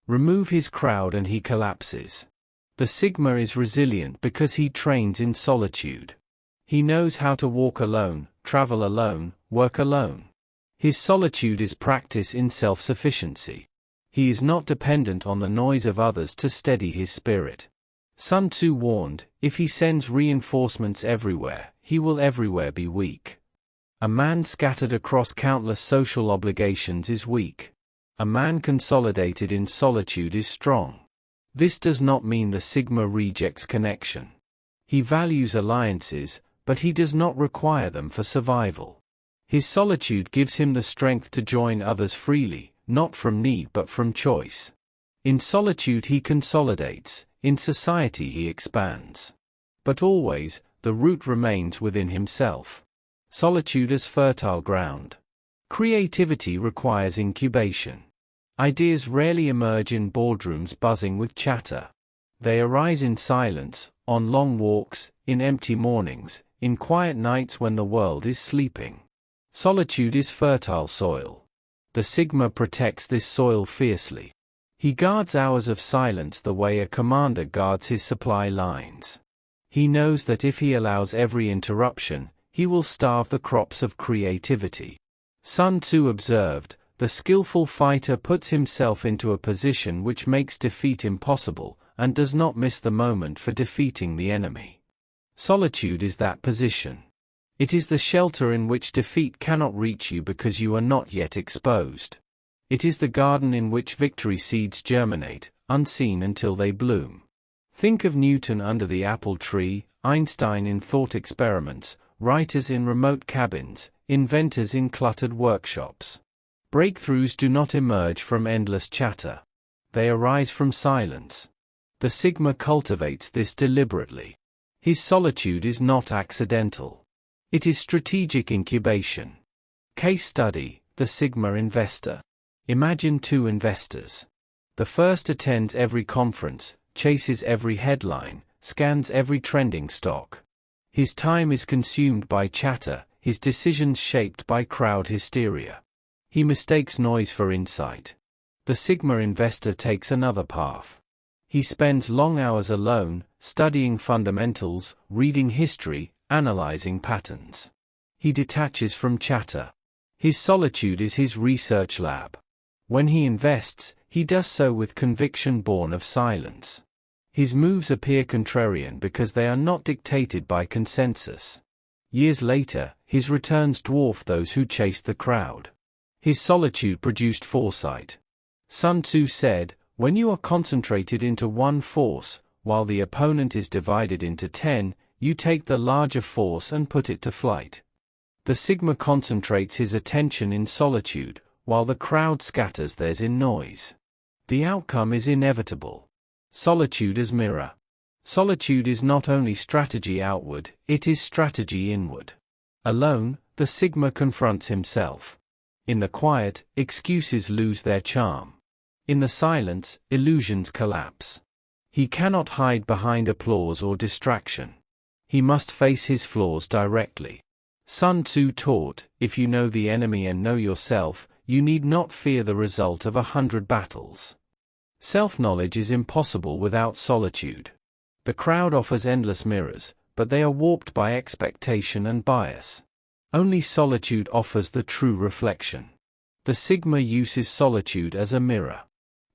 Remove his crowd and he collapses. The Sigma is resilient because he trains in solitude. He knows how to walk alone, travel alone, work alone. His solitude is practice in self-sufficiency. He is not dependent on the noise of others to steady his spirit. Sun Tzu warned, if he sends reinforcements everywhere, he will everywhere be weak. A man scattered across countless social obligations is weak. A man consolidated in solitude is strong. This does not mean the Sigma rejects connection. He values alliances, but he does not require them for survival. His solitude gives him the strength to join others freely, not from need but from choice. In solitude he consolidates, in society he expands. But always, the root remains within himself. Solitude as fertile ground. Creativity requires incubation. Ideas rarely emerge in boardrooms buzzing with chatter. They arise in silence, on long walks, in empty mornings, in quiet nights when the world is sleeping. Solitude is fertile soil. The Sigma protects this soil fiercely. He guards hours of silence the way a commander guards his supply lines. He knows that if he allows every interruption, he will starve the crops of creativity. Sun Tzu observed, "The skillful fighter puts himself into a position which makes defeat impossible, and does not miss the moment for defeating the enemy." Solitude is that position. It is the shelter in which defeat cannot reach you because you are not yet exposed. It is the garden in which victory seeds germinate, unseen until they bloom. Think of Newton under the apple tree, Einstein in thought experiments, writers in remote cabins, inventors in cluttered workshops. Breakthroughs do not emerge from endless chatter. They arise from silence. The Sigma cultivates this deliberately. His solitude is not accidental. It is strategic incubation. Case study: the Sigma investor. Imagine two investors. The first attends every conference, chases every headline, scans every trending stock. His time is consumed by chatter, his decisions shaped by crowd hysteria. He mistakes noise for insight. The Sigma investor takes another path. He spends long hours alone, studying fundamentals, reading history, analyzing patterns. He detaches from chatter. His solitude is his research lab. When he invests, he does so with conviction born of silence. His moves appear contrarian because they are not dictated by consensus. Years later, his returns dwarf those who chased the crowd. His solitude produced foresight. Sun Tzu said, "When you are concentrated into one force, while the opponent is divided into 10, you take the larger force and put it to flight." The Sigma concentrates his attention in solitude, while the crowd scatters theirs in noise. The outcome is inevitable. Solitude as mirror. Solitude is not only strategy outward, it is strategy inward. Alone, the Sigma confronts himself. In the quiet, excuses lose their charm. In the silence, illusions collapse. He cannot hide behind applause or distraction. He must face his flaws directly. Sun Tzu taught, "If you know the enemy and know yourself, you need not fear the result of 100 battles." Self-knowledge is impossible without solitude. The crowd offers endless mirrors, but they are warped by expectation and bias. Only solitude offers the true reflection. The Sigma uses solitude as a mirror.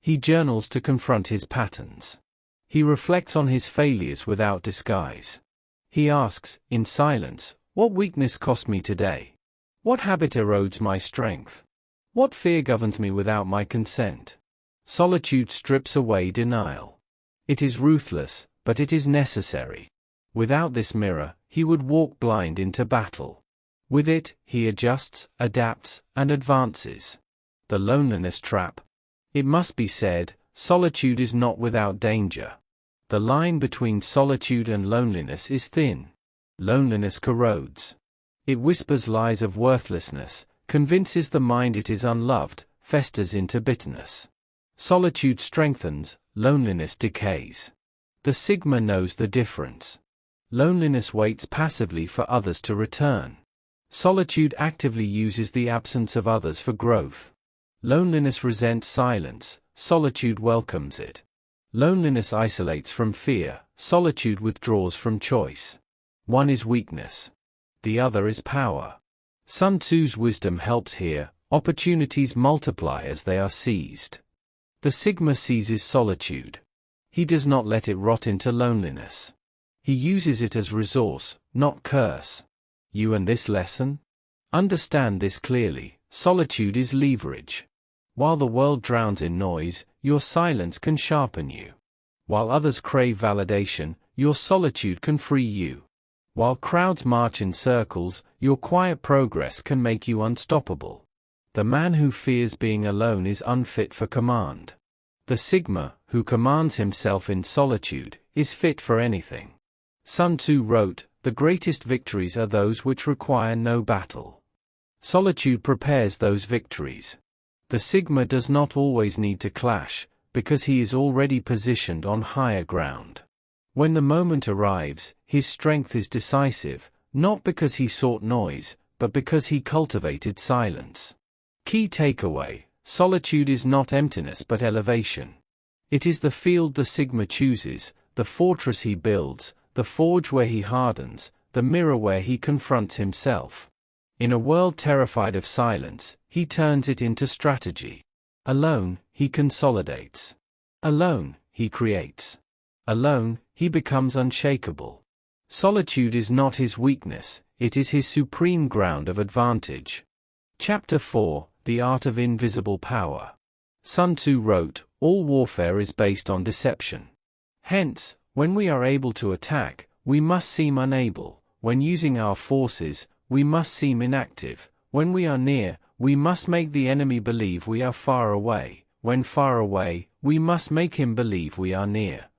He journals to confront his patterns. He reflects on his failures without disguise. He asks, in silence, "What weakness cost me today? What habit erodes my strength? What fear governs me without my consent?" Solitude strips away denial. It is ruthless, but it is necessary. Without this mirror, he would walk blind into battle. With it, he adjusts, adapts, and advances. The loneliness trap. It must be said, solitude is not without danger. The line between solitude and loneliness is thin. Loneliness corrodes. It whispers lies of worthlessness, convinces the mind it is unloved, festers into bitterness. Solitude strengthens, loneliness decays. The Sigma knows the difference. Loneliness waits passively for others to return. Solitude actively uses the absence of others for growth. Loneliness resents silence, solitude welcomes it. Loneliness isolates from fear, solitude withdraws from choice. One is weakness. The other is power. Sun Tzu's wisdom helps here. Opportunities multiply as they are seized. The Sigma seizes solitude. He does not let it rot into loneliness. He uses it as resource, not curse. You and this lesson? Understand this clearly, solitude is leverage. While the world drowns in noise, your silence can sharpen you. While others crave validation, your solitude can free you. While crowds march in circles, your quiet progress can make you unstoppable. The man who fears being alone is unfit for command. The Sigma, who commands himself in solitude, is fit for anything. Sun Tzu wrote, "The greatest victories are those which require no battle." Solitude prepares those victories. The Sigma does not always need to clash, because he is already positioned on higher ground. When the moment arrives, his strength is decisive, not because he sought noise, but because he cultivated silence. Key takeaway: solitude is not emptiness but elevation. It is the field the Sigma chooses, the fortress he builds, the forge where he hardens, the mirror where he confronts himself. In a world terrified of silence, he turns it into strategy. Alone, he consolidates. Alone, he creates. Alone, he becomes unshakable. Solitude is not his weakness, it is his supreme ground of advantage. Chapter 4: The Art of Invisible Power. Sun Tzu wrote, "All warfare is based on deception. Hence, when we are able to attack, we must seem unable. When using our forces, we must seem inactive. When we are near, we must make the enemy believe we are far away. When far away, we must make him believe we are near."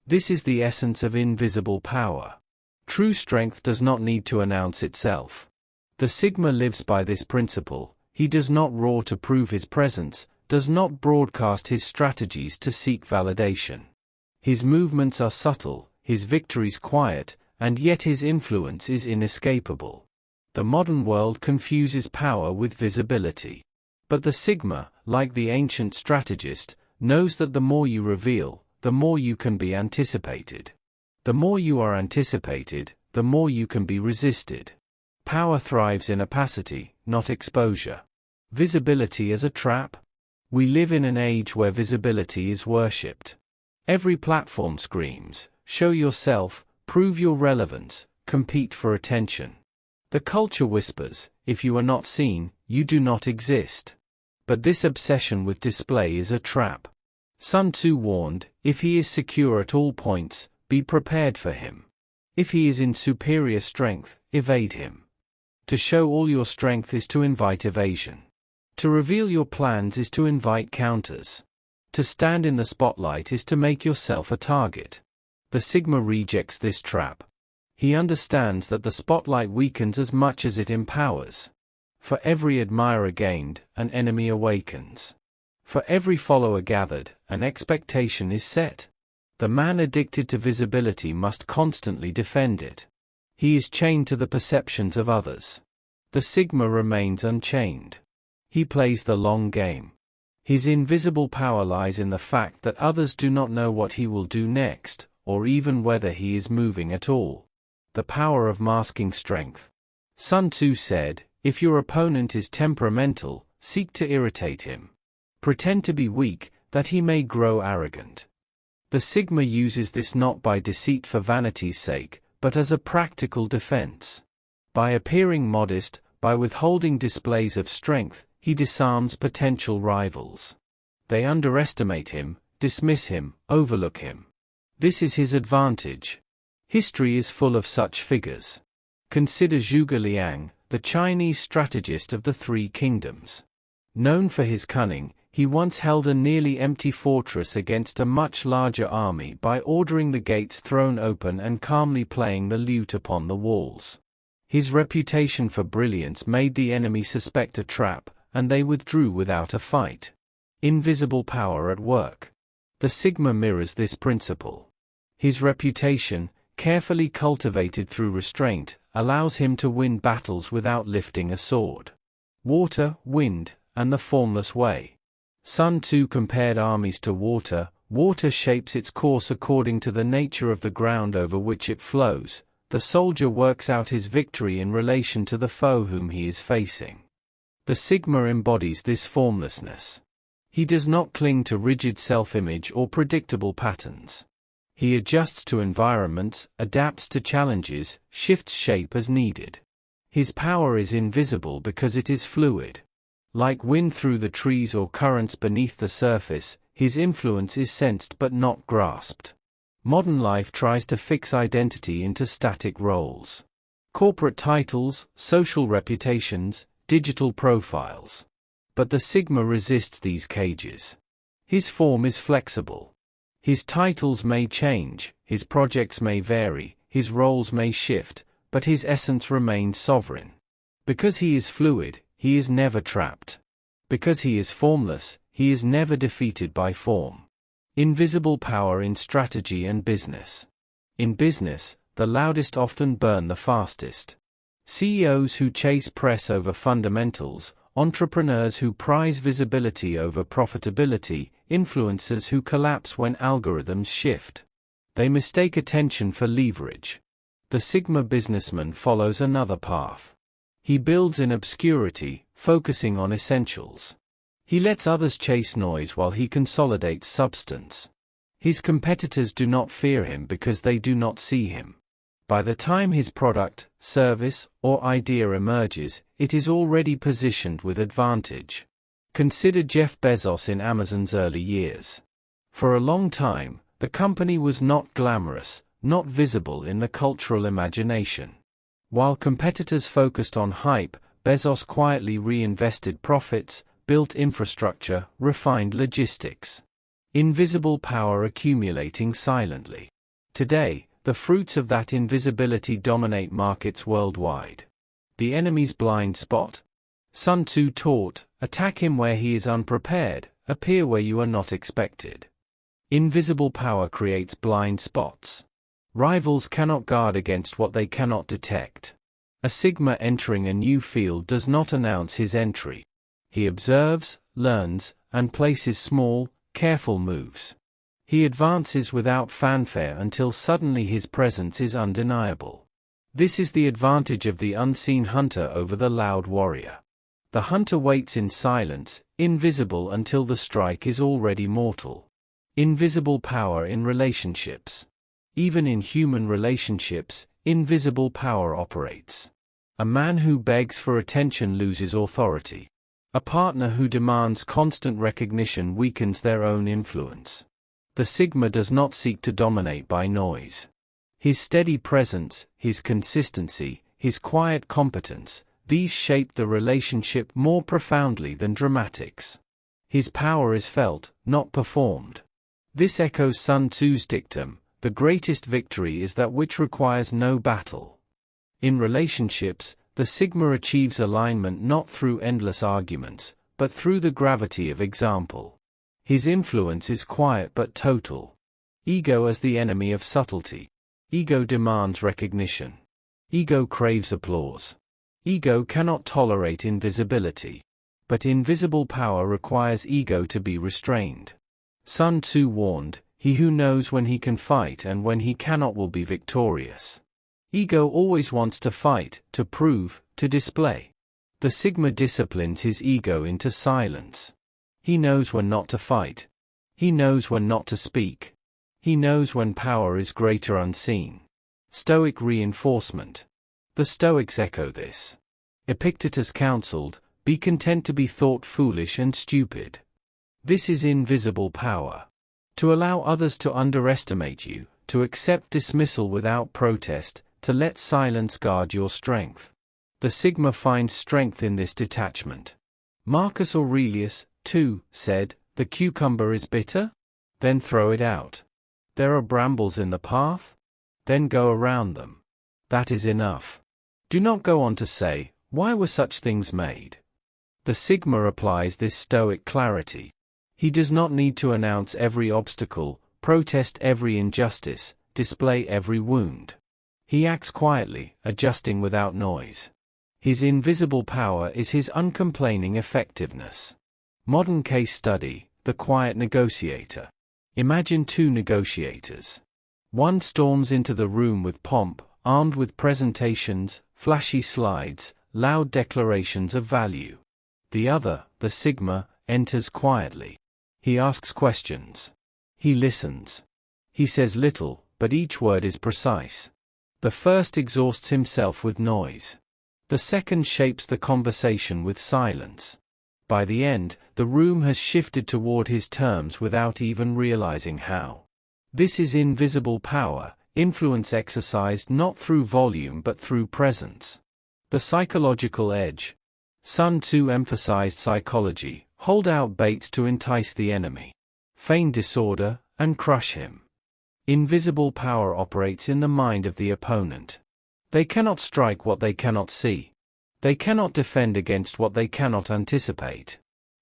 This is the essence of invisible power. True strength does not need to announce itself. The Sigma lives by this principle. He does not roar to prove his presence, does not broadcast his strategies to seek validation. His movements are subtle, his victories quiet, and yet his influence is inescapable. The modern world confuses power with visibility. But the Sigma, like the ancient strategist, knows that the more you reveal, the more you can be anticipated. The more you are anticipated, the more you can be resisted. Power thrives in opacity, not exposure. Visibility as a trap? We live in an age where visibility is worshipped. Every platform screams, "Show yourself, prove your relevance, compete for attention." The culture whispers, "If you are not seen, you do not exist." But this obsession with display is a trap. Sun Tzu warned, "If he is secure at all points, be prepared for him. If he is in superior strength, evade him." To show all your strength is to invite evasion. To reveal your plans is to invite counters. To stand in the spotlight is to make yourself a target. The Sigma rejects this trap. He understands that the spotlight weakens as much as it empowers. For every admirer gained, an enemy awakens. For every follower gathered, an expectation is set. The man addicted to visibility must constantly defend it. He is chained to the perceptions of others. The Sigma remains unchained. He plays the long game. His invisible power lies in the fact that others do not know what he will do next, or even whether he is moving at all. The power of masking strength. Sun Tzu said, "If your opponent is temperamental, seek to irritate him. Pretend to be weak, that he may grow arrogant." The Sigma uses this not by deceit for vanity's sake, but as a practical defense. By appearing modest, by withholding displays of strength, he disarms potential rivals. They underestimate him, dismiss him, overlook him. This is his advantage. History is full of such figures. Consider Zhuge Liang, the Chinese strategist of the Three Kingdoms. Known for his cunning, he once held a nearly empty fortress against a much larger army by ordering the gates thrown open and calmly playing the lute upon the walls. His reputation for brilliance made the enemy suspect a trap, and they withdrew without a fight. Invisible power at work. The Sigma mirrors this principle. His reputation, carefully cultivated through restraint, allows him to win battles without lifting a sword. Water, wind, and the formless way. Sun Tzu compared armies to water. Water shapes its course according to the nature of the ground over which it flows. The soldier works out his victory in relation to the foe whom he is facing. The Sigma embodies this formlessness. He does not cling to rigid self-image or predictable patterns. He adjusts to environments, adapts to challenges, shifts shape as needed. His power is invisible because it is fluid. Like wind through the trees or currents beneath the surface, his influence is sensed but not grasped. Modern life tries to fix identity into static roles. Corporate titles, social reputations, digital profiles. But the Sigma resists these cages. His form is flexible. His titles may change, his projects may vary, his roles may shift, but his essence remains sovereign. Because he is fluid, he is never trapped. Because he is formless, he is never defeated by form. Invisible power in strategy and business. In business, the loudest often burn the fastest. CEOs who chase press over fundamentals, entrepreneurs who prize visibility over profitability, influencers who collapse when algorithms shift. They mistake attention for leverage. The Sigma businessman follows another path. He builds in obscurity, focusing on essentials. He lets others chase noise while he consolidates substance. His competitors do not fear him because they do not see him. By the time his product, service, or idea emerges, it is already positioned with advantage. Consider Jeff Bezos in Amazon's early years. For a long time, the company was not glamorous, not visible in the cultural imagination. While competitors focused on hype, Bezos quietly reinvested profits, built infrastructure, refined logistics. Invisible power accumulating silently. Today, the fruits of that invisibility dominate markets worldwide. The enemy's blind spot? Sun Tzu taught, attack him where he is unprepared, appear where you are not expected. Invisible power creates blind spots. Rivals cannot guard against what they cannot detect. A Sigma entering a new field does not announce his entry. He observes, learns, and places small, careful moves. He advances without fanfare until suddenly his presence is undeniable. This is the advantage of the unseen hunter over the loud warrior. The hunter waits in silence, invisible until the strike is already mortal. Invisible power in relationships. Even in human relationships, invisible power operates. A man who begs for attention loses authority. A partner who demands constant recognition weakens their own influence. The Sigma does not seek to dominate by noise. His steady presence, his consistency, his quiet competence, these shape the relationship more profoundly than dramatics. His power is felt, not performed. This echoes Sun Tzu's dictum, the greatest victory is that which requires no battle. In relationships, the Sigma achieves alignment not through endless arguments, but through the gravity of example. His influence is quiet but total. Ego as the enemy of subtlety. Ego demands recognition. Ego craves applause. Ego cannot tolerate invisibility. But invisible power requires ego to be restrained. Sun Tzu warned, he who knows when he can fight and when he cannot will be victorious. Ego always wants to fight, to prove, to display. The Sigma disciplines his ego into silence. He knows when not to fight. He knows when not to speak. He knows when power is greater unseen. Stoic reinforcement. The Stoics echo this. Epictetus counseled, be content to be thought foolish and stupid. This is invisible power. To allow others to underestimate you, to accept dismissal without protest, to let silence guard your strength. The Sigma finds strength in this detachment. Marcus Aurelius, too, said, the cucumber is bitter? Then throw it out. There are brambles in the path? Then go around them. That is enough. Do not go on to say, why were such things made? The Sigma applies this Stoic clarity. He does not need to announce every obstacle, protest every injustice, display every wound. He acts quietly, adjusting without noise. His invisible power is his uncomplaining effectiveness. Modern case study, the quiet negotiator. Imagine two negotiators. One storms into the room with pomp, armed with presentations, flashy slides, loud declarations of value. The other, the Sigma, enters quietly. He asks questions. He listens. He says little, but each word is precise. The first exhausts himself with noise. The second shapes the conversation with silence. By the end, the room has shifted toward his terms without even realizing how. This is invisible power, influence exercised not through volume but through presence. The psychological edge. Sun Tzu emphasized psychology: hold out baits to entice the enemy, feign disorder, and crush him. Invisible power operates in the mind of the opponent. They cannot strike what they cannot see. They cannot defend against what they cannot anticipate.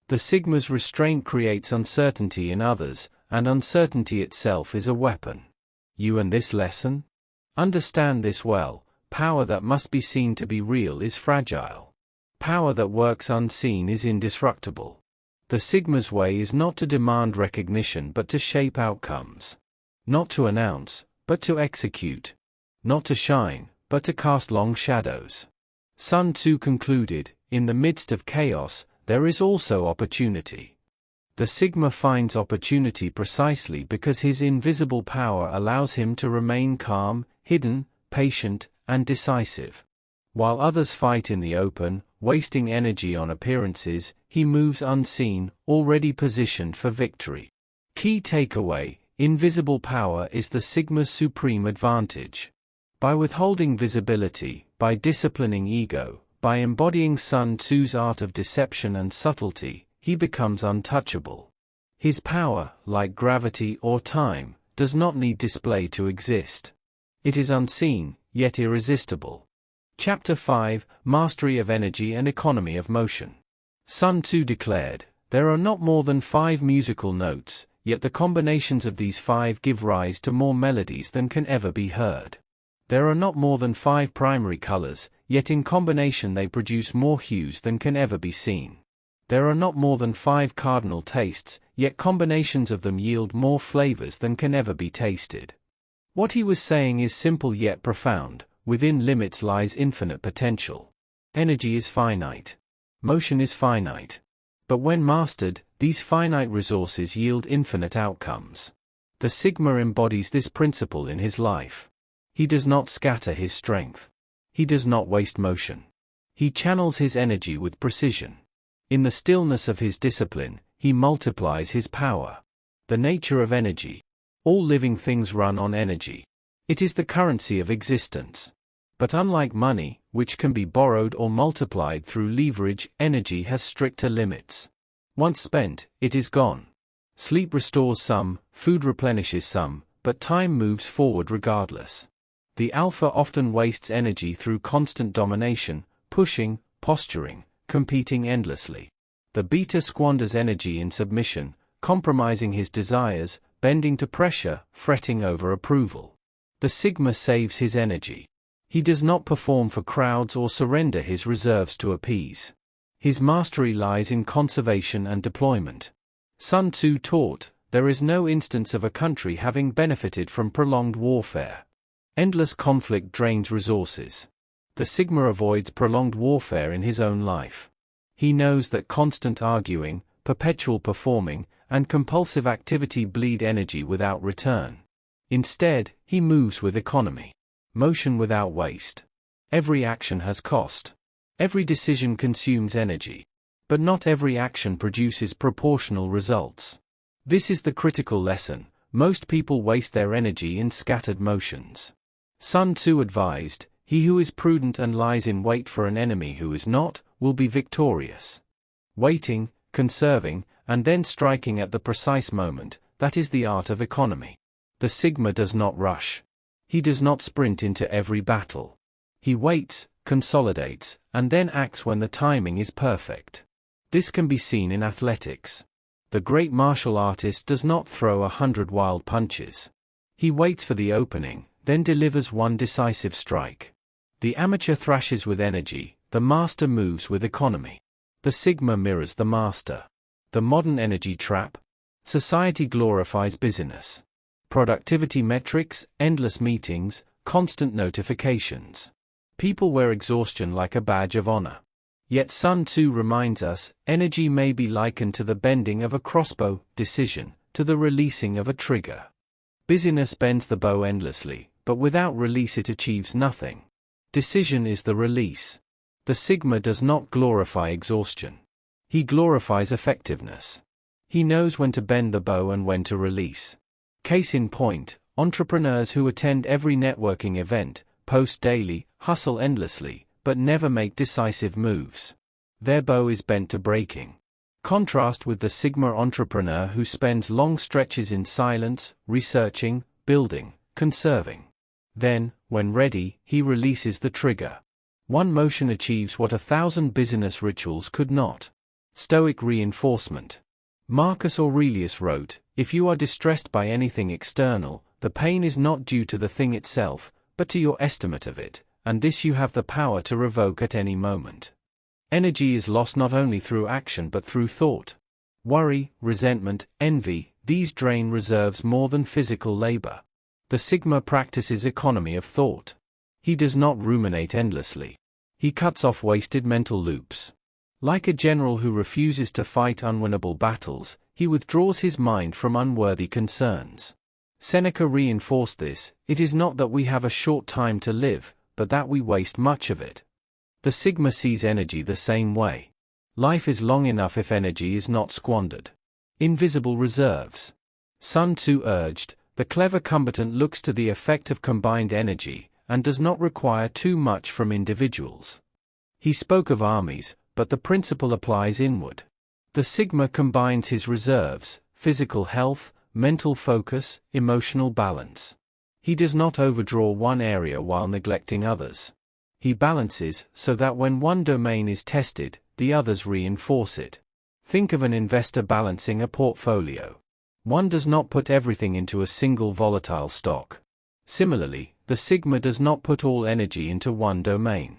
The Sigma's restraint creates uncertainty in others, and uncertainty itself is a weapon. You and this lesson? Understand this well: power that must be seen to be real is fragile. Power that works unseen is indestructible. The Sigma's way is not to demand recognition but to shape outcomes. Not to announce, but to execute. Not to shine, but to cast long shadows. Sun Tzu concluded, in the midst of chaos, there is also opportunity. The Sigma finds opportunity precisely because his invisible power allows him to remain calm, hidden, patient, and decisive. While others fight in the open, wasting energy on appearances, he moves unseen, already positioned for victory. Key takeaway: invisible power is the Sigma's supreme advantage. By withholding visibility, by disciplining ego, by embodying Sun Tzu's art of deception and subtlety, he becomes untouchable. His power, like gravity or time, does not need display to exist. It is unseen, yet irresistible. Chapter 5: Mastery of Energy and Economy of Motion. Sun Tzu declared, "There are not more than 5 musical notes, yet the combinations of these 5 give rise to more melodies than can ever be heard. There are not more than 5 primary colors, yet in combination they produce more hues than can ever be seen. There are not more than 5 cardinal tastes, yet combinations of them yield more flavors than can ever be tasted." What he was saying is simple yet profound: within limits lies infinite potential. Energy is finite. Motion is finite. But when mastered, these finite resources yield infinite outcomes. The Sigma embodies this principle in his life. He does not scatter his strength. He does not waste motion. He channels his energy with precision. In the stillness of his discipline, he multiplies his power. The nature of energy. All living things run on energy. It is the currency of existence. But unlike money, which can be borrowed or multiplied through leverage, energy has stricter limits. Once spent, it is gone. Sleep restores some, food replenishes some, but time moves forward regardless. The alpha often wastes energy through constant domination, pushing, posturing, competing endlessly. The beta squanders energy in submission, compromising his desires, bending to pressure, fretting over approval. The Sigma saves his energy. He does not perform for crowds or surrender his reserves to appease. His mastery lies in conservation and deployment. Sun Tzu taught, there is no instance of a country having benefited from prolonged warfare. Endless conflict drains resources. The Sigma avoids prolonged warfare in his own life. He knows that constant arguing, perpetual performing, and compulsive activity bleed energy without return. Instead, he moves with economy. Motion without waste. Every action has cost. Every decision consumes energy. But not every action produces proportional results. This is the critical lesson: most people waste their energy in scattered motions. Sun Tzu advised, "He who is prudent and lies in wait for an enemy who is not, will be victorious." Waiting, conserving, and then striking at the precise moment, that is the art of economy. The Sigma does not rush. He does not sprint into every battle. He waits, consolidates, and then acts when the timing is perfect. This can be seen in athletics. The great martial artist does not throw 100 wild punches. He waits for the opening, then delivers one decisive strike. The amateur thrashes with energy, the master moves with economy. The Sigma mirrors the master. The modern energy trap. Society glorifies busyness. Productivity metrics, endless meetings, constant notifications. People wear exhaustion like a badge of honor. Yet Sun Tzu reminds us, energy may be likened to the bending of a crossbow, decision, to the releasing of a trigger. Busyness bends the bow endlessly, but without release it achieves nothing. Decision is the release. The Sigma does not glorify exhaustion. He glorifies effectiveness. He knows when to bend the bow and when to release. Case in point, entrepreneurs who attend every networking event, post daily, hustle endlessly, but never make decisive moves. Their bow is bent to breaking. Contrast with the Sigma entrepreneur who spends long stretches in silence, researching, building, conserving. Then, when ready, he releases the trigger. One motion achieves what 1,000 business rituals could not. Stoic reinforcement. Marcus Aurelius wrote, "If you are distressed by anything external, the pain is not due to the thing itself, but to your estimate of it, and this you have the power to revoke at any moment." Energy is lost not only through action but through thought. Worry, resentment, envy, these drain reserves more than physical labor. The Sigma practices economy of thought. He does not ruminate endlessly. He cuts off wasted mental loops. Like a general who refuses to fight unwinnable battles, he withdraws his mind from unworthy concerns. Seneca reinforced this: "It is not that we have a short time to live, but that we waste much of it." The Sigma sees energy the same way. Life is long enough if energy is not squandered. Invisible reserves. Sun Tzu urged, "The clever combatant looks to the effect of combined energy, and does not require too much from individuals." He spoke of armies, but the principle applies inward. The Sigma combines his reserves: physical health, mental focus, emotional balance. He does not overdraw one area while neglecting others. He balances, so that when one domain is tested, the others reinforce it. Think of an investor balancing a portfolio. One does not put everything into a single volatile stock. Similarly, the Sigma does not put all energy into one domain.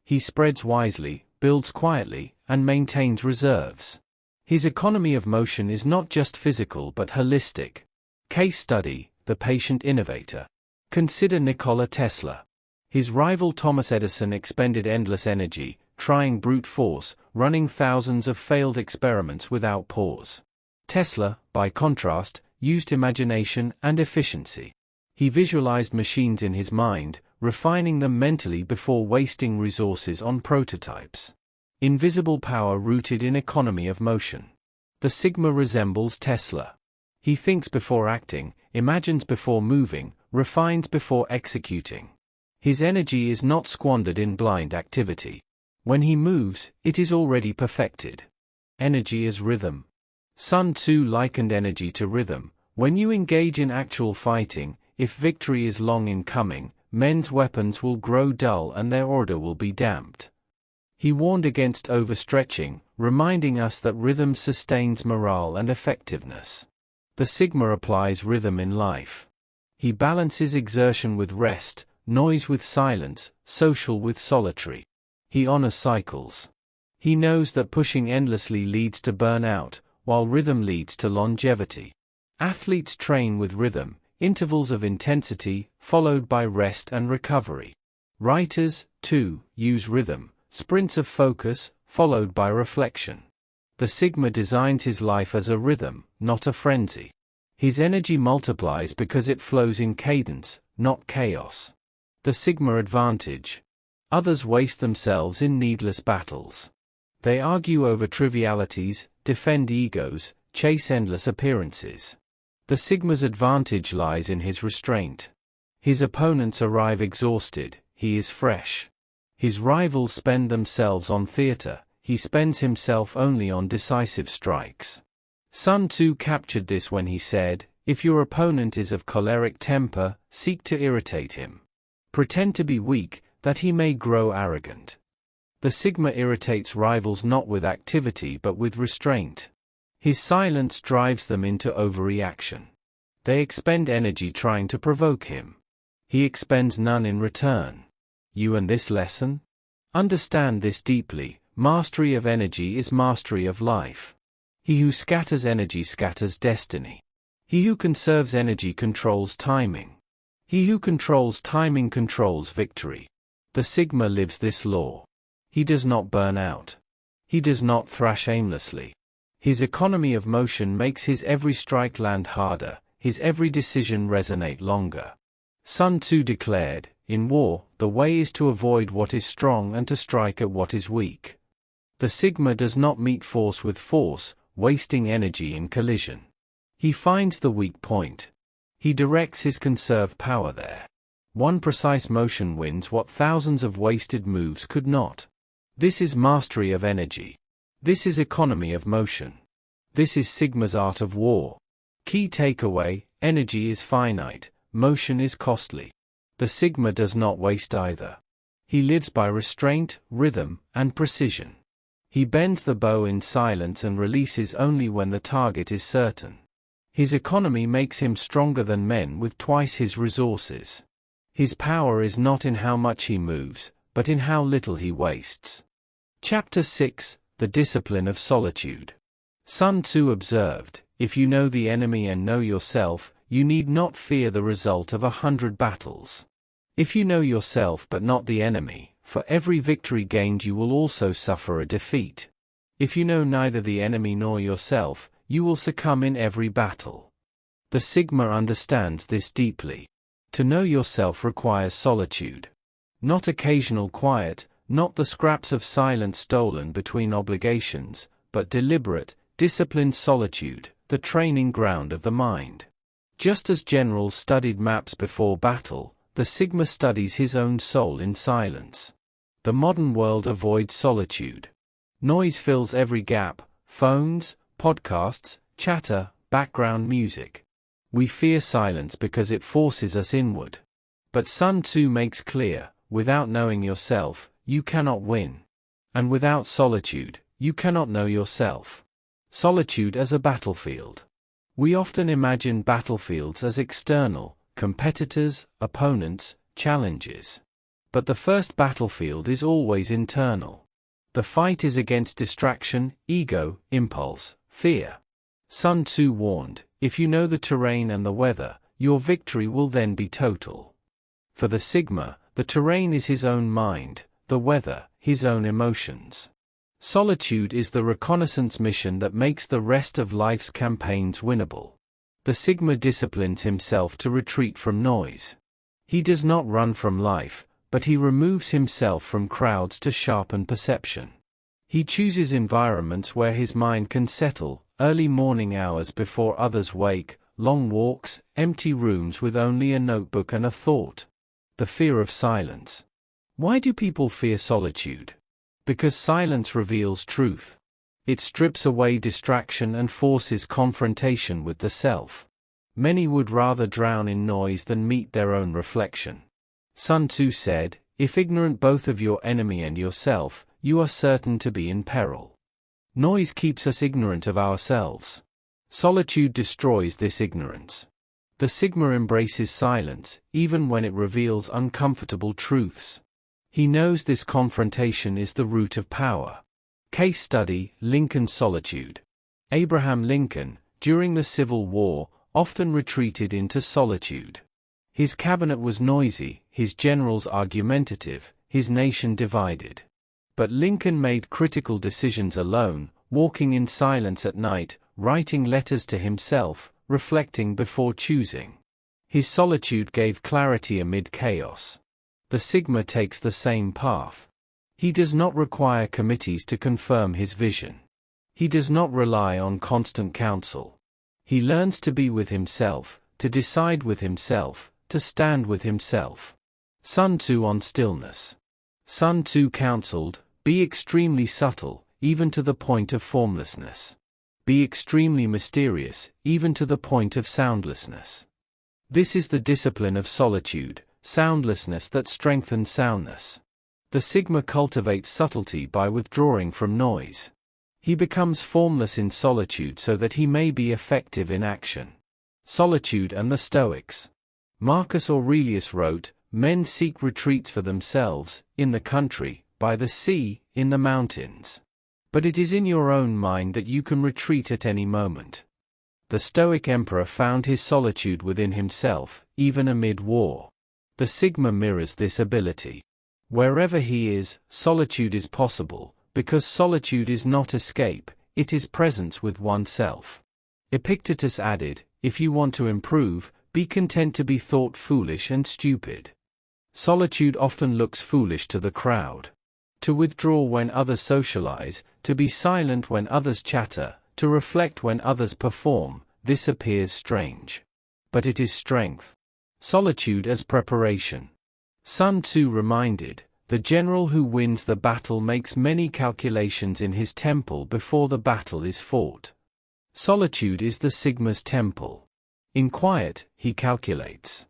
He spreads wisely, builds quietly, and maintains reserves. His economy of motion is not just physical but holistic. Case study: the patient innovator. Consider Nikola Tesla. His rival Thomas Edison expended endless energy, trying brute force, running thousands of failed experiments without pause. Tesla, by contrast, used imagination and efficiency. He visualized machines in his mind, refining them mentally before wasting resources on prototypes. Invisible power rooted in economy of motion. The Sigma resembles Tesla. He thinks before acting, imagines before moving, refines before executing. His energy is not squandered in blind activity. When he moves, it is already perfected. Energy as rhythm. Sun Tzu likened energy to rhythm. When you engage in actual fighting, if victory is long in coming, men's weapons will grow dull and their order will be damped. He warned against overstretching, reminding us that rhythm sustains morale and effectiveness. The Sigma applies rhythm in life. He balances exertion with rest, noise with silence, social with solitary. He honors cycles. He knows that pushing endlessly leads to burnout, while rhythm leads to longevity. Athletes train with rhythm, intervals of intensity, followed by rest and recovery. Writers, too, use rhythm, sprints of focus, followed by reflection. The Sigma designs his life as a rhythm, not a frenzy. His energy multiplies because it flows in cadence, not chaos. The Sigma advantage. Others waste themselves in needless battles. They argue over trivialities, defend egos, chase endless appearances. The Sigma's advantage lies in his restraint. His opponents arrive exhausted, he is fresh. His rivals spend themselves on theater, he spends himself only on decisive strikes. Sun Tzu captured this when he said, "If your opponent is of choleric temper, seek to irritate him. Pretend to be weak, that he may grow arrogant." The Sigma irritates rivals not with activity but with restraint. His silence drives them into overreaction. They expend energy trying to provoke him. He expends none in return. You and this lesson? Understand this deeply: mastery of energy is mastery of life. He who scatters energy scatters destiny. He who conserves energy controls timing. He who controls timing controls victory. The Sigma lives this law. He does not burn out. He does not thrash aimlessly. His economy of motion makes his every strike land harder, his every decision resonate longer. Sun Tzu declared, "In war, the way is to avoid what is strong and to strike at what is weak." The Sigma does not meet force with force, wasting energy in collision. He finds the weak point. He directs his conserved power there. One precise motion wins what thousands of wasted moves could not. This is mastery of energy. This is economy of motion. This is Sigma's art of war. Key takeaway: energy is finite, motion is costly. The Sigma does not waste either. He lives by restraint, rhythm, and precision. He bends the bow in silence and releases only when the target is certain. His economy makes him stronger than men with twice his resources. His power is not in how much he moves, but in how little he wastes. Chapter 6: The Discipline of Solitude. Sun Tzu observed, "If you know the enemy and know yourself, you need not fear the result of 100 battles. If you know yourself but not the enemy, for every victory gained you will also suffer a defeat. If you know neither the enemy nor yourself, you will succumb in every battle." The Sigma understands this deeply. To know yourself requires solitude. Not occasional quiet, not the scraps of silence stolen between obligations, but deliberate, disciplined solitude, the training ground of the mind. Just as generals studied maps before battle, the Sigma studies his own soul in silence. The modern world avoids solitude. Noise fills every gap: phones, podcasts, chatter, background music. We fear silence because it forces us inward. But Sun Tzu makes clear, without knowing yourself, you cannot win. And without solitude, you cannot know yourself. Solitude as a battlefield. We often imagine battlefields as external, competitors, opponents, challenges. But the first battlefield is always internal. The fight is against distraction, ego, impulse, fear. Sun Tzu warned, if you know the terrain and the weather, your victory will then be total. For the Sigma, the terrain is his own mind, the weather, his own emotions. Solitude is the reconnaissance mission that makes the rest of life's campaigns winnable. The Sigma disciplines himself to retreat from noise. He does not run from life, but he removes himself from crowds to sharpen perception. He chooses environments where his mind can settle: early morning hours before others wake, long walks, empty rooms with only a notebook and a thought. The fear of silence. Why do people fear solitude? Because silence reveals truth. It strips away distraction and forces confrontation with the self. Many would rather drown in noise than meet their own reflection. Sun Tzu said, "If ignorant both of your enemy and yourself, you are certain to be in peril." Noise keeps us ignorant of ourselves. Solitude destroys this ignorance. The Sigma embraces silence, even when it reveals uncomfortable truths. He knows this confrontation is the root of power. Case study: Lincoln's solitude. Abraham Lincoln, during the Civil War, often retreated into solitude. His cabinet was noisy, his generals argumentative, his nation divided. But Lincoln made critical decisions alone, walking in silence at night, writing letters to himself, reflecting before choosing. His solitude gave clarity amid chaos. The Sigma takes the same path. He does not require committees to confirm his vision. He does not rely on constant counsel. He learns to be with himself, to decide with himself, to stand with himself. Sun Tzu on stillness. Sun Tzu counseled, "Be extremely subtle, even to the point of formlessness. Be extremely mysterious, even to the point of soundlessness." This is the discipline of solitude, soundlessness that strengthens soundness. The Sigma cultivates subtlety by withdrawing from noise. He becomes formless in solitude so that he may be effective in action. Solitude and the Stoics. Marcus Aurelius wrote, "Men seek retreats for themselves, in the country, by the sea, in the mountains. But it is in your own mind that you can retreat at any moment." The Stoic emperor found his solitude within himself, even amid war. The Sigma mirrors this ability. Wherever he is, solitude is possible, because solitude is not escape, it is presence with oneself. Epictetus added, "If you want to improve, be content to be thought foolish and stupid." Solitude often looks foolish to the crowd. To withdraw when others socialize, to be silent when others chatter, to reflect when others perform, this appears strange. But it is strength. Solitude as preparation. Sun Tzu reminded, The general who wins the battle makes many calculations in his temple before the battle is fought. Solitude is the Sigma's temple. In quiet, he calculates.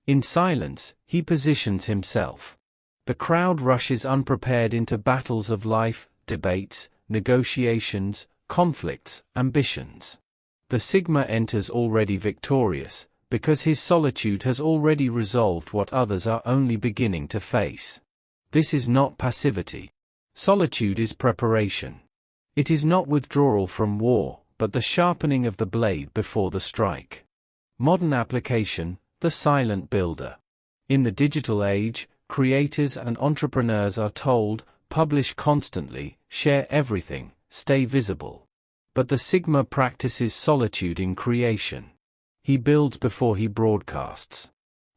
In silence, he positions himself. The crowd rushes unprepared into battles of life, debates, negotiations, conflicts, ambitions. The Sigma enters already victorious, because his solitude has already resolved what others are only beginning to face. This is not passivity. Solitude is preparation. It is not withdrawal from war, but the sharpening of the blade before the strike. Modern application: the silent builder. In the digital age, creators and entrepreneurs are told, publish constantly, share everything, stay visible. But the Sigma practices solitude in creation. He builds before he broadcasts.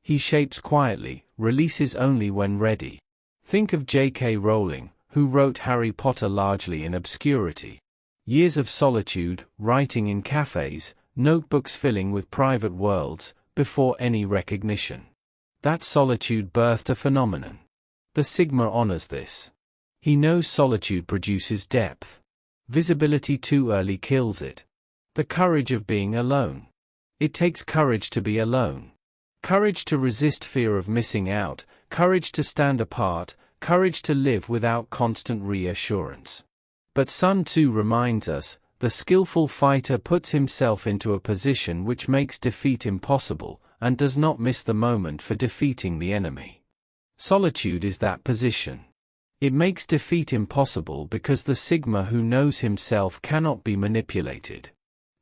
He shapes quietly, releases only when ready. Think of J.K. Rowling, who wrote Harry Potter largely in obscurity. Years of solitude, writing in cafes, notebooks filling with private worlds, before any recognition. That solitude birthed a phenomenon. The Sigma honors this. He knows solitude produces depth. Visibility too early kills it. The courage of being alone. It takes courage to be alone. Courage to resist fear of missing out, courage to stand apart, courage to live without constant reassurance. But Sun Tzu reminds us, the skillful fighter puts himself into a position which makes defeat impossible, and does not miss the moment for defeating the enemy. Solitude is that position. It makes defeat impossible because the Sigma who knows himself cannot be manipulated.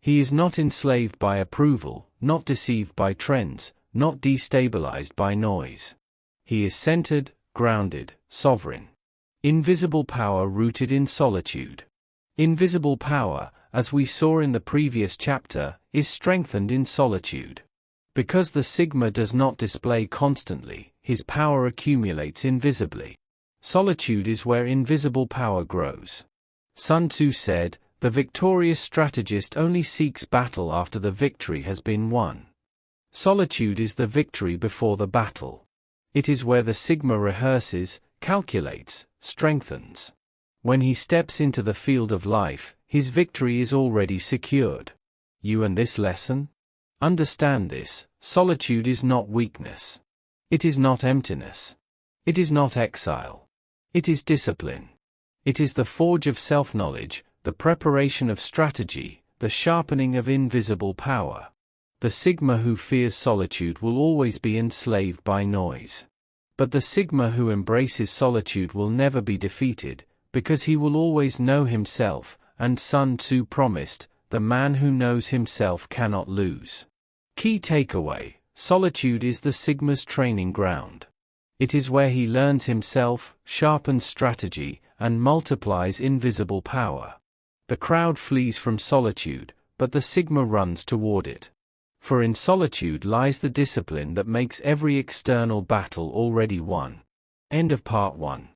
He is not enslaved by approval, not deceived by trends, not destabilized by noise. He is centered, grounded, sovereign. Invisible power rooted in solitude. Invisible power, as we saw in the previous chapter, is strengthened in solitude. Because the Sigma does not display constantly, his power accumulates invisibly. Solitude is where invisible power grows. Sun Tzu said, "The victorious strategist only seeks battle after the victory has been won." Solitude is the victory before the battle. It is where the Sigma rehearses, calculates, strengthens. When he steps into the field of life, his victory is already secured. You and this lesson? Understand this: solitude is not weakness. It is not emptiness. It is not exile. It is discipline. It is the forge of self-knowledge, the preparation of strategy, the sharpening of invisible power. The Sigma who fears solitude will always be enslaved by noise. But the Sigma who embraces solitude will never be defeated, because he will always know himself, and Sun Tzu promised, "The man who knows himself cannot lose." Key takeaway: solitude is the Sigma's training ground. It is where he learns himself, sharpens strategy, and multiplies invisible power. The crowd flees from solitude, but the Sigma runs toward it. For in solitude lies the discipline that makes every external battle already won. End of part 1.